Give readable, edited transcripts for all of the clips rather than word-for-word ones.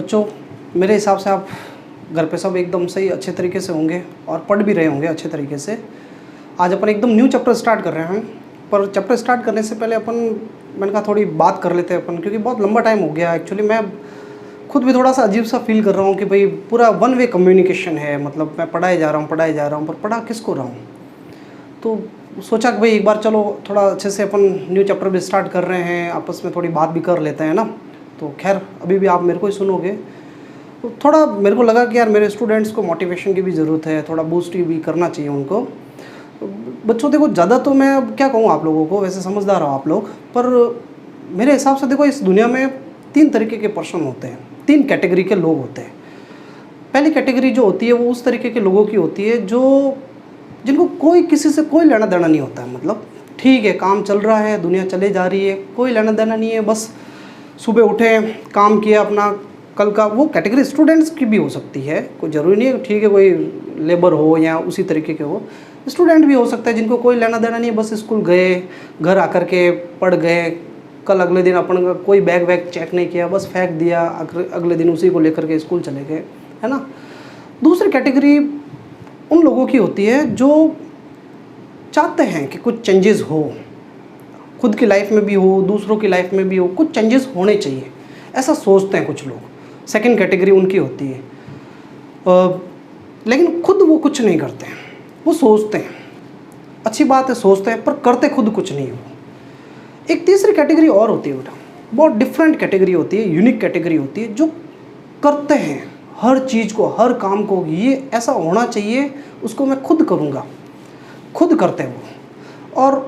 बच्चों, मेरे हिसाब से आप घर पे सब एकदम सही अच्छे तरीके से होंगे और पढ़ भी रहे होंगे अच्छे तरीके से। आज अपन एकदम न्यू चैप्टर स्टार्ट कर रहे हैं, पर चैप्टर स्टार्ट करने से पहले मैंने कहा थोड़ी बात कर लेते हैं अपन, क्योंकि बहुत लंबा टाइम हो गया। एक्चुअली मैं खुद भी थोड़ा सा अजीब सा फील कर रहा हूँ कि भाई पूरा वन वे कम्युनिकेशन है, मतलब मैं पढ़ाए जा रहा हूँ पर पढ़ा किसको रहा हूँ। तो सोचा कि भाई एक बार चलो थोड़ा अच्छे से अपन न्यू चैप्टर भी स्टार्ट कर रहे हैं, आपस में थोड़ी बात भी कर लेते हैं ना। तो खैर अभी भी आप मेरे को ही सुनोगे, तो थोड़ा मेरे को लगा कि यार मेरे स्टूडेंट्स को मोटिवेशन की भी ज़रूरत है, थोड़ा बूस्ट भी करना चाहिए उनको। तो बच्चों देखो, ज़्यादा तो मैं अब क्या कहूँ आप लोगों को, वैसे समझदार हो आप लोग, पर मेरे हिसाब से देखो इस दुनिया में 3 तरीके के पर्सन होते हैं, 3 कैटेगरी के लोग होते हैं। पहली कैटेगरी जो होती है वो उस तरीके के लोगों की होती है जो जिनको कोई किसी से कोई लेना देना नहीं होता है। मतलब ठीक है, काम चल रहा है, दुनिया चले जा रही है, कोई लेना देना नहीं है, बस सुबह उठे, काम किया अपना, कल का। वो कैटेगरी स्टूडेंट्स की भी हो सकती है, कोई ज़रूरी नहीं है ठीक है कोई लेबर हो या उसी तरीके के हो, स्टूडेंट भी हो सकता है जिनको कोई लेना देना नहीं है, बस स्कूल गए, घर आकर के पढ़ गए, कल अगले दिन अपन का कोई बैग वैग चेक नहीं किया, बस फेंक दिया, अगले दिन उसी को लेकर के स्कूल चले गए, है ना। दूसरी कैटेगरी उन लोगों की होती है जो चाहते हैं कि कुछ चेंजेस हो, खुद की लाइफ में भी हो, दूसरों की लाइफ में भी हो, कुछ चेंजेस होने चाहिए, ऐसा सोचते हैं कुछ लोग। सेकंड कैटेगरी उनकी होती है, लेकिन खुद वो कुछ नहीं करते हैं, वो सोचते हैं, अच्छी बात है सोचते हैं, पर करते खुद कुछ नहीं हो। एक तीसरी कैटेगरी और होती है बेटा, बहुत डिफरेंट कैटेगरी होती है, यूनिक कैटेगरी होती है, जो करते हैं हर चीज़ को, हर काम को, ये ऐसा होना चाहिए, उसको मैं खुद करूँगा, खुद करते हैं वो। और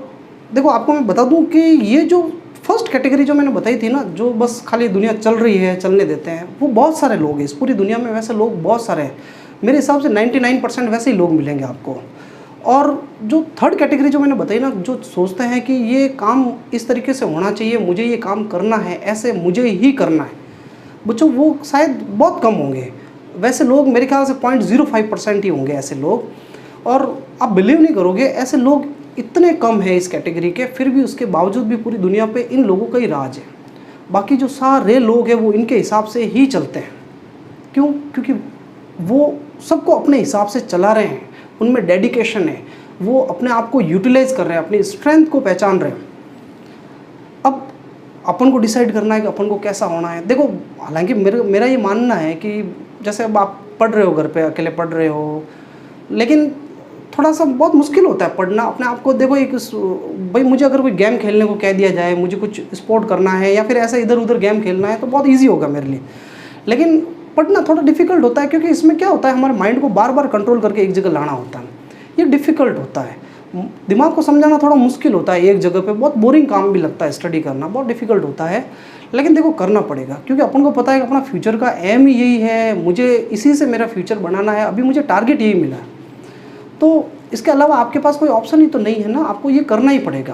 देखो आपको मैं बता दूं कि ये जो फर्स्ट कैटेगरी जो मैंने बताई थी ना, जो बस खाली दुनिया चल रही है चलने देते हैं, वो बहुत सारे लोग हैं इस पूरी दुनिया में, वैसे लोग बहुत सारे हैं। मेरे हिसाब से 99% वैसे ही लोग मिलेंगे आपको। और जो थर्ड कैटेगरी जो मैंने बताई ना, जो सोचते हैं कि ये काम इस तरीके से होना चाहिए, मुझे ये काम करना है, ऐसे मुझे ही करना है, बच्चों वो शायद बहुत कम होंगे। वैसे लोग मेरे ख्याल से 0.05% ही होंगे ऐसे लोग। और आप बिलीव नहीं करोगे, ऐसे लोग इतने कम हैं इस कैटेगरी के, फिर भी उसके बावजूद भी पूरी दुनिया पे इन लोगों का ही राज है। बाकी जो सारे लोग हैं वो इनके हिसाब से ही चलते हैं। क्यों? क्योंकि वो सबको अपने हिसाब से चला रहे हैं, उनमें डेडिकेशन है, वो अपने आप को यूटिलाइज कर रहे हैं, अपनी स्ट्रेंथ को पहचान रहे हैं। अब अपन को डिसाइड करना है कि अपन को कैसा होना है। देखो हालांकि मेरा ये मानना है कि जैसे अब आप पढ़ रहे हो, घर पे अकेले पढ़ रहे हो, लेकिन थोड़ा सा बहुत मुश्किल होता है पढ़ना अपने आप को। देखो एक भाई मुझे अगर कोई गेम खेलने को कह दिया जाए, मुझे कुछ स्पोर्ट करना है या फिर ऐसा इधर उधर गेम खेलना है, तो बहुत ईजी होगा मेरे लिए। लेकिन पढ़ना थोड़ा डिफ़िकल्ट होता है, क्योंकि इसमें क्या होता है, हमारे माइंड को बार बार कंट्रोल करके एक जगह लाना होता है। ये डिफ़िकल्ट होता है, दिमाग को समझाना थोड़ा मुश्किल होता है एक जगह पे, बहुत बोरिंग काम भी लगता है, स्टडी करना बहुत डिफ़िकल्ट होता है। लेकिन देखो करना पड़ेगा, क्योंकि अपन को पता है कि अपना फ्यूचर का एम ही यही है, मुझे इसी से मेरा फ्यूचर बनाना है, अभी मुझे टारगेट यही मिला है। तो इसके अलावा आपके पास कोई ऑप्शन ही तो नहीं है ना, आपको ये करना ही पड़ेगा।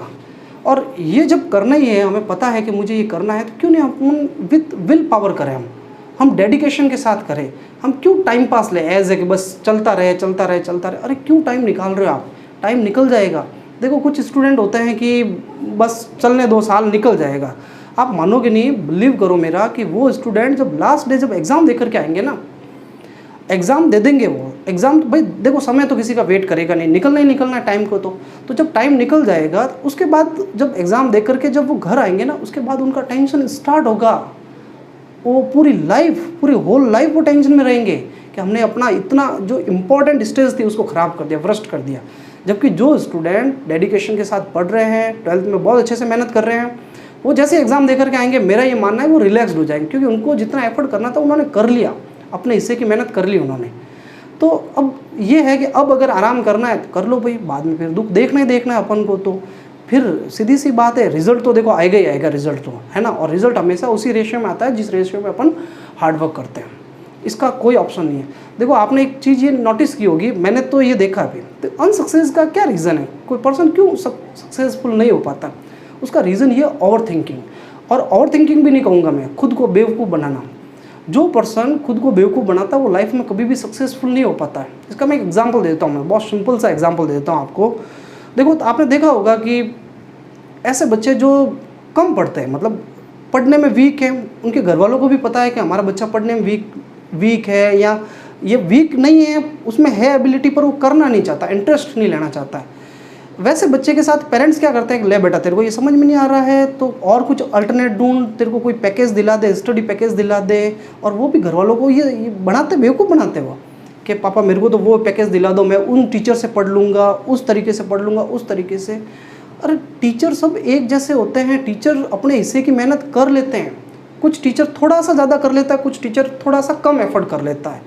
और ये जब करना ही है, हमें पता है कि मुझे ये करना है, तो क्यों नहीं हम विथ विल पावर करें, हम डेडिकेशन के साथ करें। हम क्यों टाइम पास ले एज है कि बस चलता रहे चलता रहे चलता रहे। अरे क्यों टाइम निकाल रहे हो आप, टाइम निकल जाएगा। देखो कुछ स्टूडेंट होते हैं कि बस चलने 2 साल निकल जाएगा, आप मानोगे नहीं, बिलीव करो मेरा, कि वो स्टूडेंट जब लास्ट डे जब एग्ज़ाम दे करके आएंगे ना, एग्ज़ाम दे देंगे वो, एग्ज़ाम भाई देखो समय तो किसी का वेट करेगा नहीं, निकलना ही निकलना है टाइम को। तो जब टाइम निकल जाएगा, उसके बाद जब एग्ज़ाम दे करके जब वो घर आएंगे ना, उसके बाद उनका टेंशन स्टार्ट होगा। वो पूरी लाइफ, पूरी होल लाइफ वो टेंशन में रहेंगे कि हमने अपना इतना जो इम्पोर्टेंट स्टेज थी उसको ख़राब कर दिया, भ्रष्ट कर दिया। जबकि जो स्टूडेंट डेडिकेशन के साथ पढ़ रहे हैं, 12th में बहुत अच्छे से मेहनत कर रहे हैं, वो जैसे एग्ज़ाम दे करके आएंगे, मेरा ये मानना है वो रिलैक्सड हो जाएंगे, क्योंकि उनको जितना एफर्ट करना था उन्होंने कर लिया, अपने हिस्से की मेहनत कर ली उन्होंने। तो अब ये है कि अब अगर आराम करना है तो कर लो भाई, बाद में फिर दुख देखना ही देखना है अपन को। तो फिर सीधी सी बात है, रिजल्ट तो देखो आएगा ही आएगा, रिजल्ट तो है ना। और रिजल्ट हमेशा उसी रेशियो में आता है जिस रेशियो में अपन हार्डवर्क करते हैं, इसका कोई ऑप्शन नहीं है। देखो आपने एक चीज़ ये नोटिस की होगी, मैंने तो ये देखा अभी, तो अनसक्सेस का क्या रीज़न है, कोई पर्सन क्यों सक्सेसफुल नहीं हो पाता, उसका रीज़न ये ओवर थिंकिंग। और ओवर थिंकिंग भी नहीं कहूँगा मैं, खुद को बेवकूफ़ बनाना। जो पर्सन खुद को बेवकूफ़ बनाता है वो लाइफ में कभी भी सक्सेसफुल नहीं हो पाता है। इसका मैं एक एग्जांपल देता हूँ, मैं बहुत सिंपल सा एग्जांपल देता हूँ आपको। देखो तो आपने देखा होगा कि ऐसे बच्चे जो कम पढ़ते हैं, मतलब पढ़ने में वीक है, उनके घर वालों को भी पता है कि हमारा बच्चा पढ़ने में वीक है, या ये वीक नहीं है, उसमें है एबिलिटी पर वो करना नहीं चाहता, इंटरेस्ट नहीं लेना चाहता है। वैसे बच्चे के साथ पेरेंट्स क्या करते हैं, ले बेटा तेरे को ये समझ में नहीं आ रहा है तो और कुछ अल्टरनेट ढूंढ, तेरे को कोई पैकेज दिला दे, स्टडी पैकेज दिला दे। और वो भी घर वालों को ये बनाते, बेवकूफ़ बनाते वो कि पापा मेरे को तो वो पैकेज दिला दो, मैं उन टीचर से पढ़ लूँगा, उस तरीके से पढ़ लूँगा, उस तरीके से। अरे टीचर सब एक जैसे होते हैं, टीचर अपने हिस्से की मेहनत कर लेते हैं। कुछ टीचर थोड़ा सा ज़्यादा कर लेता है, कुछ टीचर थोड़ा सा कम एफर्ट कर लेता है।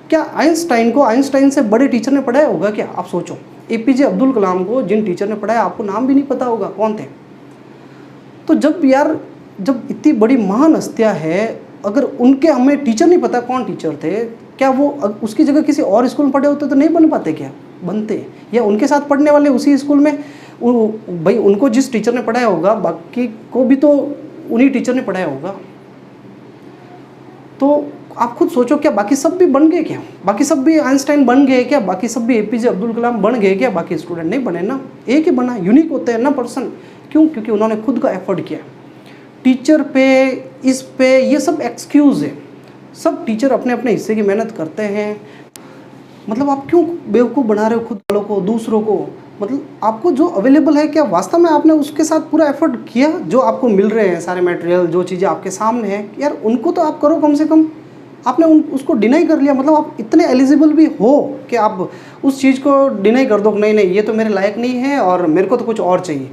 क्या आइंस्टाइन को आइंस्टाइन से बड़े टीचर ने पढ़ाया होगा क्या? आप सोचो। एपीजे अब्दुल कलाम को जिन टीचर ने पढ़ाया, आपको नाम भी नहीं पता होगा कौन थे। तो जब इतनी बड़ी महान हस्तियाँ हैं, अगर उनके हमें टीचर नहीं पता कौन टीचर थे, क्या वो उसकी जगह किसी और स्कूल में पढ़े होते तो नहीं बन पाते क्या? बनते। या उनके साथ पढ़ने वाले उसी स्कूल में, भाई उनको जिस टीचर ने पढ़ाया होगा बाकी को भी तो उन्हीं टीचर ने पढ़ाया होगा। तो आप खुद सोचो, क्या बाकी सब भी बन गए क्या? बाकी सब भी आइंस्टाइन बन गए क्या? बाकी सब भी एपीजे अब्दुल कलाम बन गए क्या? बाकी स्टूडेंट नहीं बने ना, एक ही बना। यूनिक होते हैं ना पर्सन। क्यों? क्योंकि उन्होंने खुद का एफर्ट किया। टीचर पे, इस पे, ये सब एक्सक्यूज़ है। सब टीचर अपने अपने हिस्से की मेहनत करते हैं। मतलब आप क्यों बेवकूफ़ बना रहे हो खुद वालों को, दूसरों को? मतलब आपको जो अवेलेबल है, क्या वास्तव में आपने उसके साथ पूरा एफर्ट किया? जो आपको मिल रहे हैं सारे मटेरियल, जो चीज़ें आपके सामने हैं, यार उनको तो आप करो कम से कम। आपने उसको डिनाई कर लिया, मतलब आप इतने एलिजिबल भी हो कि आप उस चीज़ को डिनाई कर दो, नहीं नहीं ये तो मेरे लायक नहीं है और मेरे को तो कुछ और चाहिए।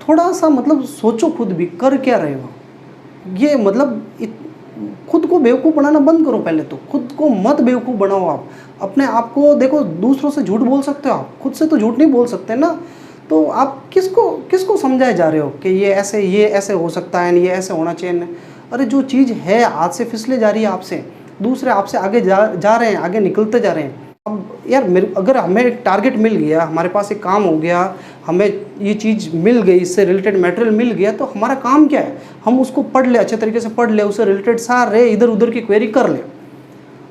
थोड़ा सा मतलब सोचो, खुद भी कर क्या रहे हो। ये मतलब खुद को बेवकूफ़ बनाना बंद करो। पहले तो खुद को मत बेवकूफ़ बनाओ। आप अपने आप को देखो, दूसरों से झूठ बोल सकते हो, आप खुद से तो झूठ नहीं बोल सकते ना। तो आप किसको समझाए जा रहे हो कि ये ऐसे हो सकता है, ये ऐसे होना चाहिए? अरे जो चीज़ है हाथ से फिसले जा रही है आपसे, दूसरे आपसे आगे जा रहे हैं, आगे निकलते जा रहे हैं। अब यार अगर हमें एक टारगेट मिल गया, हमारे पास एक काम हो गया, हमें ये चीज़ मिल गई, इससे रिलेटेड मटेरियल मिल गया, तो हमारा काम क्या है? हम उसको पढ़ ले, अच्छे तरीके से पढ़ ले, उससे रिलेटेड सारे इधर उधर की क्वेरी कर ले।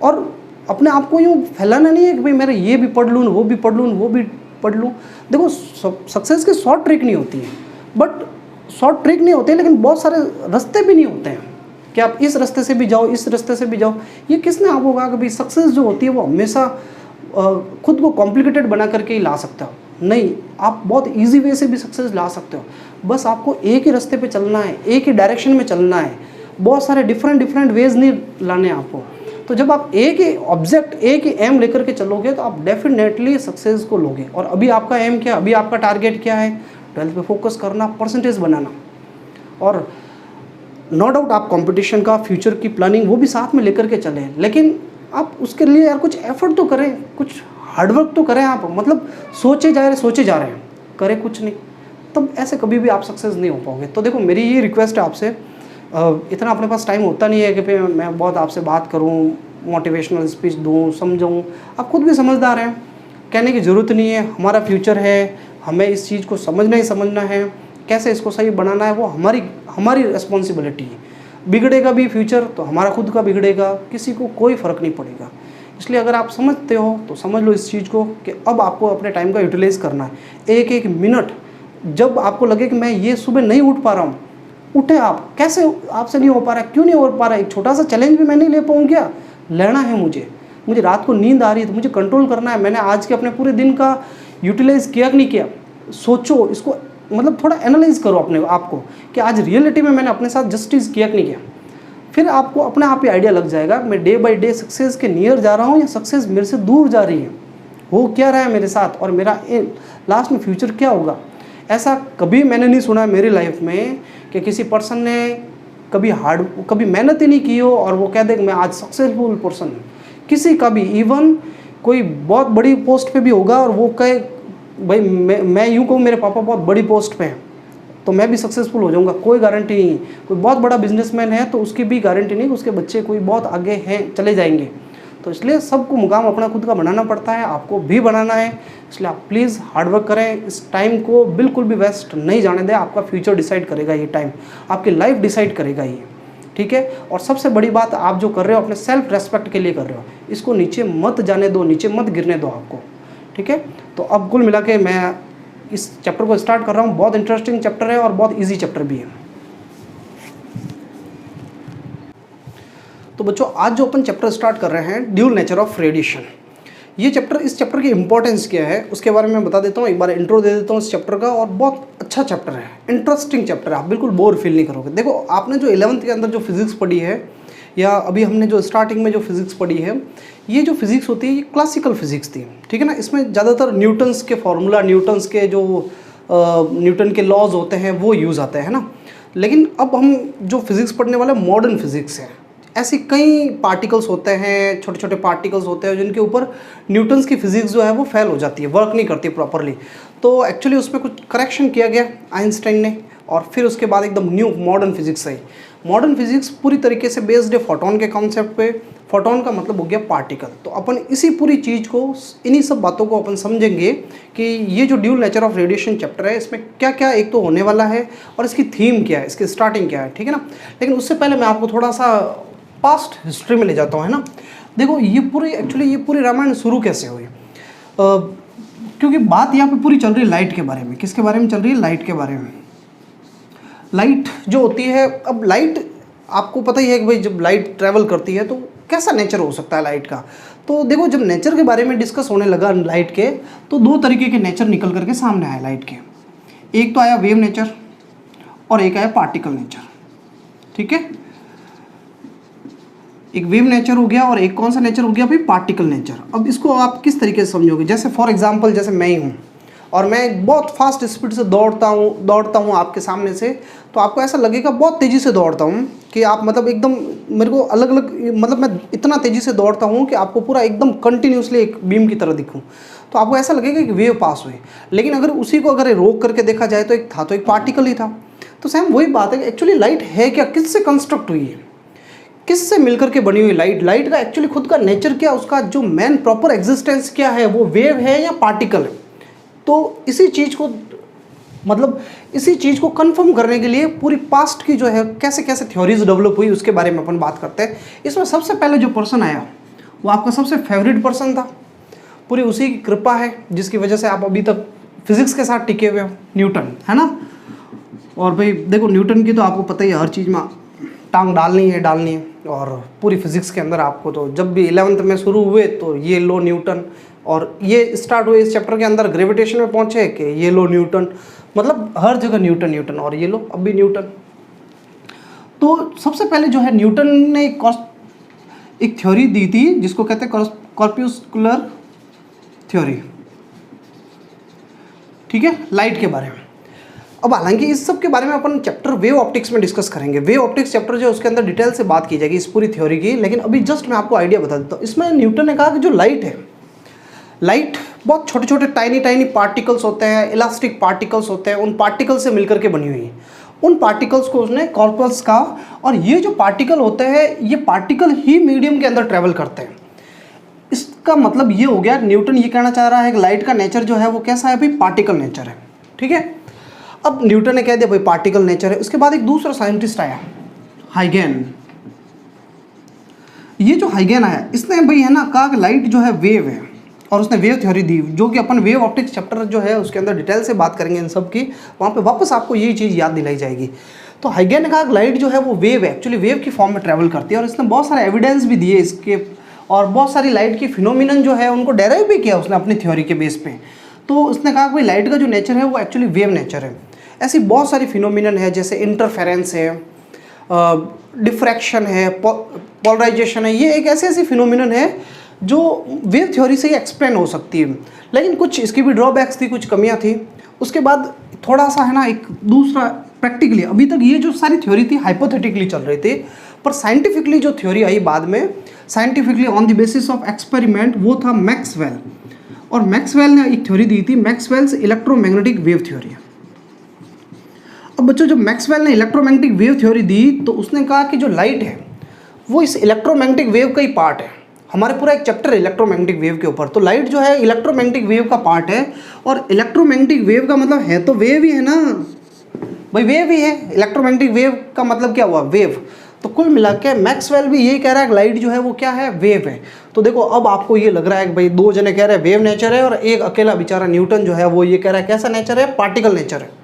और अपने आप को यूँ फैलाना नहीं है कि भाई मेरा ये भी पढ़ लूँ, वो भी पढ़ लूँ, वो भी पढ़ लूँ। देखो सक्सेस की शॉर्ट ट्रिक नहीं होती है, बट शॉर्ट ट्रिक नहीं होते, लेकिन बहुत सारे रास्ते भी नहीं होते हैं कि आप इस रास्ते से भी जाओ, इस रास्ते से भी जाओ। ये किसने आपको कहा कि भाई सक्सेस जो होती है वो हमेशा खुद को कॉम्प्लिकेटेड बना करके ही ला सकते हो? नहीं, आप बहुत इजी वे से भी सक्सेस ला सकते हो। बस आपको एक ही रास्ते पे चलना है, एक ही डायरेक्शन में चलना है। बहुत सारे डिफरेंट वेज नहीं लाने हैं आपको। तो जब आप एक ही ऑब्जेक्ट, एक ही एम लेकर के चलोगे तो आप डेफिनेटली सक्सेस को लोगे। और अभी आपका एम क्या, अभी आपका टारगेट क्या है? 12th पे फोकस करना, परसेंटेज बनाना। और नो डाउट आप कंपटीशन का, फ्यूचर की प्लानिंग वो भी साथ में लेकर के चलें, लेकिन आप उसके लिए यार कुछ एफर्ट तो करें, कुछ हार्डवर्क तो करें। आप मतलब सोचे जा रहे हैं, करें कुछ नहीं, तब ऐसे कभी भी आप सक्सेस नहीं हो पाओगे। तो देखो मेरी ये रिक्वेस्ट है आपसे, इतना अपने पास टाइम होता नहीं है कि फिर मैं बहुत आपसे बात करूं, मोटिवेशनल स्पीच दूं, समझाऊं। आप खुद भी समझदार हैं, कहने की ज़रूरत नहीं है। हमारा फ्यूचर है, हमें इस चीज़ को समझना ही समझना है, कैसे इसको सही बनाना है वो हमारी रिस्पॉन्सिबिलिटी है। बिगड़ेगा भी फ्यूचर तो हमारा खुद का बिगड़ेगा, किसी को कोई फ़र्क नहीं पड़ेगा। इसलिए अगर आप समझते हो तो समझ लो इस चीज़ को कि अब आपको अपने टाइम का यूटिलाइज़ करना है। एक एक मिनट जब आपको लगे कि मैं ये सुबह नहीं उठ पा रहा हूँ, उठे आप। कैसे आपसे नहीं हो पा रहा है, क्यों नहीं हो पा रहा है? एक छोटा सा चैलेंज भी मैं नहीं ले पाऊँ क्या? लेना है मुझे रात को नींद आ रही है तो मुझे कंट्रोल करना है। मैंने आज के अपने पूरे दिन का यूटिलाइज़ किया कि नहीं किया? सोचो, इसको मतलब थोड़ा एनालाइज करो अपने आप को कि आज रियलिटी में मैंने अपने साथ जस्टिस किया कि नहीं किया। फिर आपको अपने आप ही आइडिया लग जाएगा मैं डे बाय डे सक्सेस के नियर जा रहा हूँ या सक्सेस मेरे से दूर जा रही है, हो क्या रहा है मेरे साथ और मेरा लास्ट में फ्यूचर क्या होगा। ऐसा कभी मैंने नहीं सुना मेरी लाइफ में कि किसी पर्सन ने कभी मेहनत ही नहीं की हो और वो कह दे कि मैं आज सक्सेसफुल पर्सन हूँ। किसी का भी, इवन कोई बहुत बड़ी पोस्ट पे भी होगा और वो कहे भाई मैं यूँ कहूँ मेरे पापा बहुत बड़ी पोस्ट पे हैं तो मैं भी सक्सेसफुल हो जाऊंगा, कोई गारंटी नहीं। कोई बहुत बड़ा बिजनेसमैन है तो उसकी भी गारंटी नहीं कि उसके बच्चे कोई बहुत आगे हैं चले जाएंगे। तो इसलिए सबको मुकाम अपना खुद का बनाना पड़ता है, आपको भी बनाना है। इसलिए आप प्लीज़ हार्डवर्क करें, इस टाइम को बिल्कुल भी वेस्ट नहीं जाने दें। आपका फ्यूचर डिसाइड करेगा ये टाइम, आपकी लाइफ डिसाइड करेगा ये, ठीक है। और सबसे बड़ी बात, आप जो कर रहे हो अपने सेल्फ रेस्पेक्ट के लिए कर रहे हो, इसको नीचे मत जाने दो, नीचे मत गिरने दो आपको, ठीक है। तो अब कुल मिला के मैं इस चैप्टर को स्टार्ट कर रहा हूँ। बहुत इंटरेस्टिंग चैप्टर है और बहुत ईजी चैप्टर भी है। तो बच्चों आज जो अपन चैप्टर स्टार्ट कर रहे हैं, ड्यूल नेचर ऑफ रेडिएशन, ये चैप्टर, इस चैप्टर की इंपॉर्टेंस क्या है उसके बारे में मैं बता देता हूँ। एक बार इंट्रो दे देता हूँ इस चैप्टर का, और बहुत अच्छा चैप्टर है, इंटरेस्टिंग चैप्टर है, आप बिल्कुल बोर फील नहीं करोगे। देखो आपने जो 11th के अंदर जो फिजिक्स पढ़ी है, या अभी हमने जो स्टार्टिंग में जो फिजिक्स पढ़ी है, ये जो फिजिक्स होती है ये क्लासिकल फिजिक्स थी, ठीक है ना। इसमें ज़्यादातर न्यूटन्स के फॉर्मूला, न्यूटन्स के जो न्यूटन के लॉज होते हैं वो यूज़ आते हैं ना। लेकिन अब हम जो फिज़िक्स पढ़ने वाले मॉडर्न फिज़िक्स है, ऐसी कई पार्टिकल्स होते हैं, छोटे छोटे पार्टिकल्स होते हैं जिनके ऊपर न्यूटन्स की फिज़िक्स जो है वो फेल हो जाती है, वर्क नहीं करती प्रॉपरली। तो एक्चुअली उसमें कुछ करेक्शन किया गया आइंस्टाइन ने, और फिर उसके बाद एकदम न्यू मॉडर्न फिज़िक्स आई। मॉडर्न फिज़िक्स पूरी तरीके से बेस्ड है फोटोन के कॉन्सेप्ट पे। फोटोन का मतलब हो गया पार्टिकल। तो अपन इसी पूरी चीज़ को, इन्हीं सब बातों को अपन समझेंगे कि ये जो dual nature of radiation chapter है, इसमें क्या क्या एक तो होने वाला है और इसकी थीम क्या है, इसकी स्टार्टिंग क्या है, ठीक है ना। लेकिन उससे पहले मैं आपको थोड़ा सा पास्ट हिस्ट्री में ले जाता हूँ, है ना। देखो ये पूरी रामायण शुरू कैसे हुई, क्योंकि बात यहाँ पे पूरी चल रही है लाइट के बारे में। किसके बारे में चल रही है? लाइट के बारे में। लाइट जो होती है, अब लाइट आपको पता ही है कि भाई जब लाइट ट्रैवल करती है तो कैसा नेचर हो सकता है लाइट का। तो देखो जब नेचर के बारे में डिस्कस होने लगा लाइट के, तो दो तरीके के नेचर निकल करके सामने आए लाइट के। एक तो आया वेव नेचर और एक आया पार्टिकल नेचर, ठीक है। एक वेव नेचर हो गया और एक कौन सा नेचर हो गया भाई? Particle nature. अब इसको आप किस तरीके से समझोगे? जैसे फॉर एग्जांपल, जैसे मैं ही हूँ और मैं बहुत फास्ट स्पीड से दौड़ता हूँ आपके सामने से, तो आपको ऐसा लगेगा बहुत तेज़ी से दौड़ता हूँ कि आप मतलब एकदम मेरे को अलग अलग, मतलब मैं इतना तेज़ी से दौड़ता हूँ कि आपको पूरा एकदम कंटिन्यूसली एक बीम की तरह दिखूँ, तो आपको ऐसा लगेगा कि वेव पास हुई। लेकिन अगर उसी को अगर रोक करके देखा जाए तो एक पार्टिकल ही था। तो सेम वही बात है कि एक्चुअली लाइट है क्या, किससे कंस्ट्रक्ट हुई है, किससे मिलकर के बनी हुई लाइट का एक्चुअली खुद का नेचर क्या, उसका जो मेन प्रॉपर एग्जिस्टेंस क्या है, वो वेव है या पार्टिकल है। तो इसी चीज़ को कंफर्म करने के लिए पूरी पास्ट की जो है कैसे कैसे थ्योरीज डेवलप हुई उसके बारे में अपन बात करते हैं। इसमें सबसे पहले जो पर्सन आया वो आपका सबसे फेवरेट पर्सन था, पूरी उसी की कृपा है जिसकी वजह से आप अभी तक फिजिक्स के साथ टिके हुए हो, न्यूटन, है ना। और भाई देखो न्यूटन की तो आपको पता ही है, हर चीज़ में टांग डालनी है। और पूरी फिजिक्स के अंदर आपको तो जब भी 11th में शुरू हुए तो ये लो न्यूटन, और ये स्टार्ट हुए इस चैप्टर के अंदर ग्रेविटेशन में पहुंचे कि ये लो न्यूटन, मतलब हर जगह न्यूटन, और ये लो अब भी न्यूटन। तो सबसे पहले जो है न्यूटन ने एक थ्योरी दी थी जिसको कहते हैं कॉर्पस्कुलर थ्योरी, ठीक है, लाइट के बारे में। अब हालांकि इस सब के बारे में अपन चैप्टर वेव ऑप्टिक्स में डिस्कस करेंगे। वेव ऑप्टिक्स चैप्टर जो है उसके अंदर डिटेल से बात की जाएगी इस पूरी थ्योरी की। लेकिन अभी जस्ट मैं आपको आइडिया बता देता हूँ। इसमें न्यूटन ने कहा कि जो लाइट है, लाइट बहुत छोटे छोटे टाइनी पार्टिकल्स होते हैं, इलास्टिक पार्टिकल्स होते हैं, उन पार्टिकल्स से मिलकर के बनी हुई है। उन पार्टिकल्स को उसने कॉर्पस का, और ये जो पार्टिकल होते हैं ये पार्टिकल ही मीडियम के अंदर ट्रेवल करते हैं। इसका मतलब ये हो गया, न्यूटन ये कहना चाह रहा है कि लाइट का नेचर जो है वो कैसा है भाई? पार्टिकल नेचर है, ठीक है। अब न्यूटन ने कह दिया भाई पार्टिकल नेचर है। उसके बाद एक दूसरा साइंटिस्ट आया, हाइगेन। ये जो हाइगेन आया, इसने भाई है ना कहा कि लाइट जो है वेव है, और उसने वेव थ्योरी दी, जो कि अपन वेव ऑप्टिक्स चैप्टर जो है उसके अंदर डिटेल से बात करेंगे इन सब की। वहाँ पे वापस आपको यही चीज़ याद दिलाई जाएगी। तो हाइगेन ने कहा कि लाइट जो है वो वेव है, एक्चुअली वेव की फॉर्म में ट्रैवल करती है, और इसने बहुत सारे एविडेंस भी दिए इसके, और बहुत सारी लाइट की फिनोमिनन जो है उनको डेराइव भी किया उसने अपनी थ्योरी के बेस पे। तो उसने कहा कि भाई लाइट का जो नेचर है वो एक्चुअली वेव नेचर है। ऐसी बहुत सारी फिनोमिनन है, जैसे इंटरफेरेंस है, डिफ्रैक्शन है, पोलराइजेशन है। ये एक ऐसी फिनोमिनन है जो वेव थ्योरी से ही एक्सप्लेन हो सकती है। लेकिन कुछ इसकी भी ड्रॉबैक्स थी, कुछ कमियां थी। उसके बाद थोड़ा सा है ना एक दूसरा प्रैक्टिकली, अभी तक ये जो सारी थ्योरी थी हाइपोथेटिकली चल रही थी, पर साइंटिफिकली जो थ्योरी आई बाद में, scientifically on the basis of experiment, वो था मैक्सवेल। और मैक्सवेल ने एक थ्योरी दी थी, मैक्सवेल्स इलेक्ट्रोमैग्नेटिक वेव थ्योरी। अब बच्चों जब मैक्सवेल ने इलेक्ट्रोमैग्नेटिक वेव थ्योरी दी तो उसने कहा कि जो लाइट है वो इस इलेक्ट्रोमैग्नेटिक वेव का ही पार्ट है। हमारे पूरा एक चैप्टर है इलेक्ट्रोमैग्नेटिक वेव के ऊपर। तो लाइट जो है इलेक्ट्रोमैग्नेटिक वेव का पार्ट है, और इलेक्ट्रोमैग्नेटिक वेव का मतलब है तो वेव ही है ना भाई, वेव ही है। इलेक्ट्रोमैग्नेटिक वेव का मतलब क्या हुआ? वेव। तो कुल मिला के मैक्सवेल भी यही कह रहा है कि लाइट जो है वो क्या है? वेव है। तो देखो अब आपको ये लग रहा है कि भाई दो जने कह रहे हैं वेव नेचर है, और एक अकेला बेचारा न्यूटन जो है वो ये कह रहा है कैसा नेचर है? पार्टिकल नेचर है।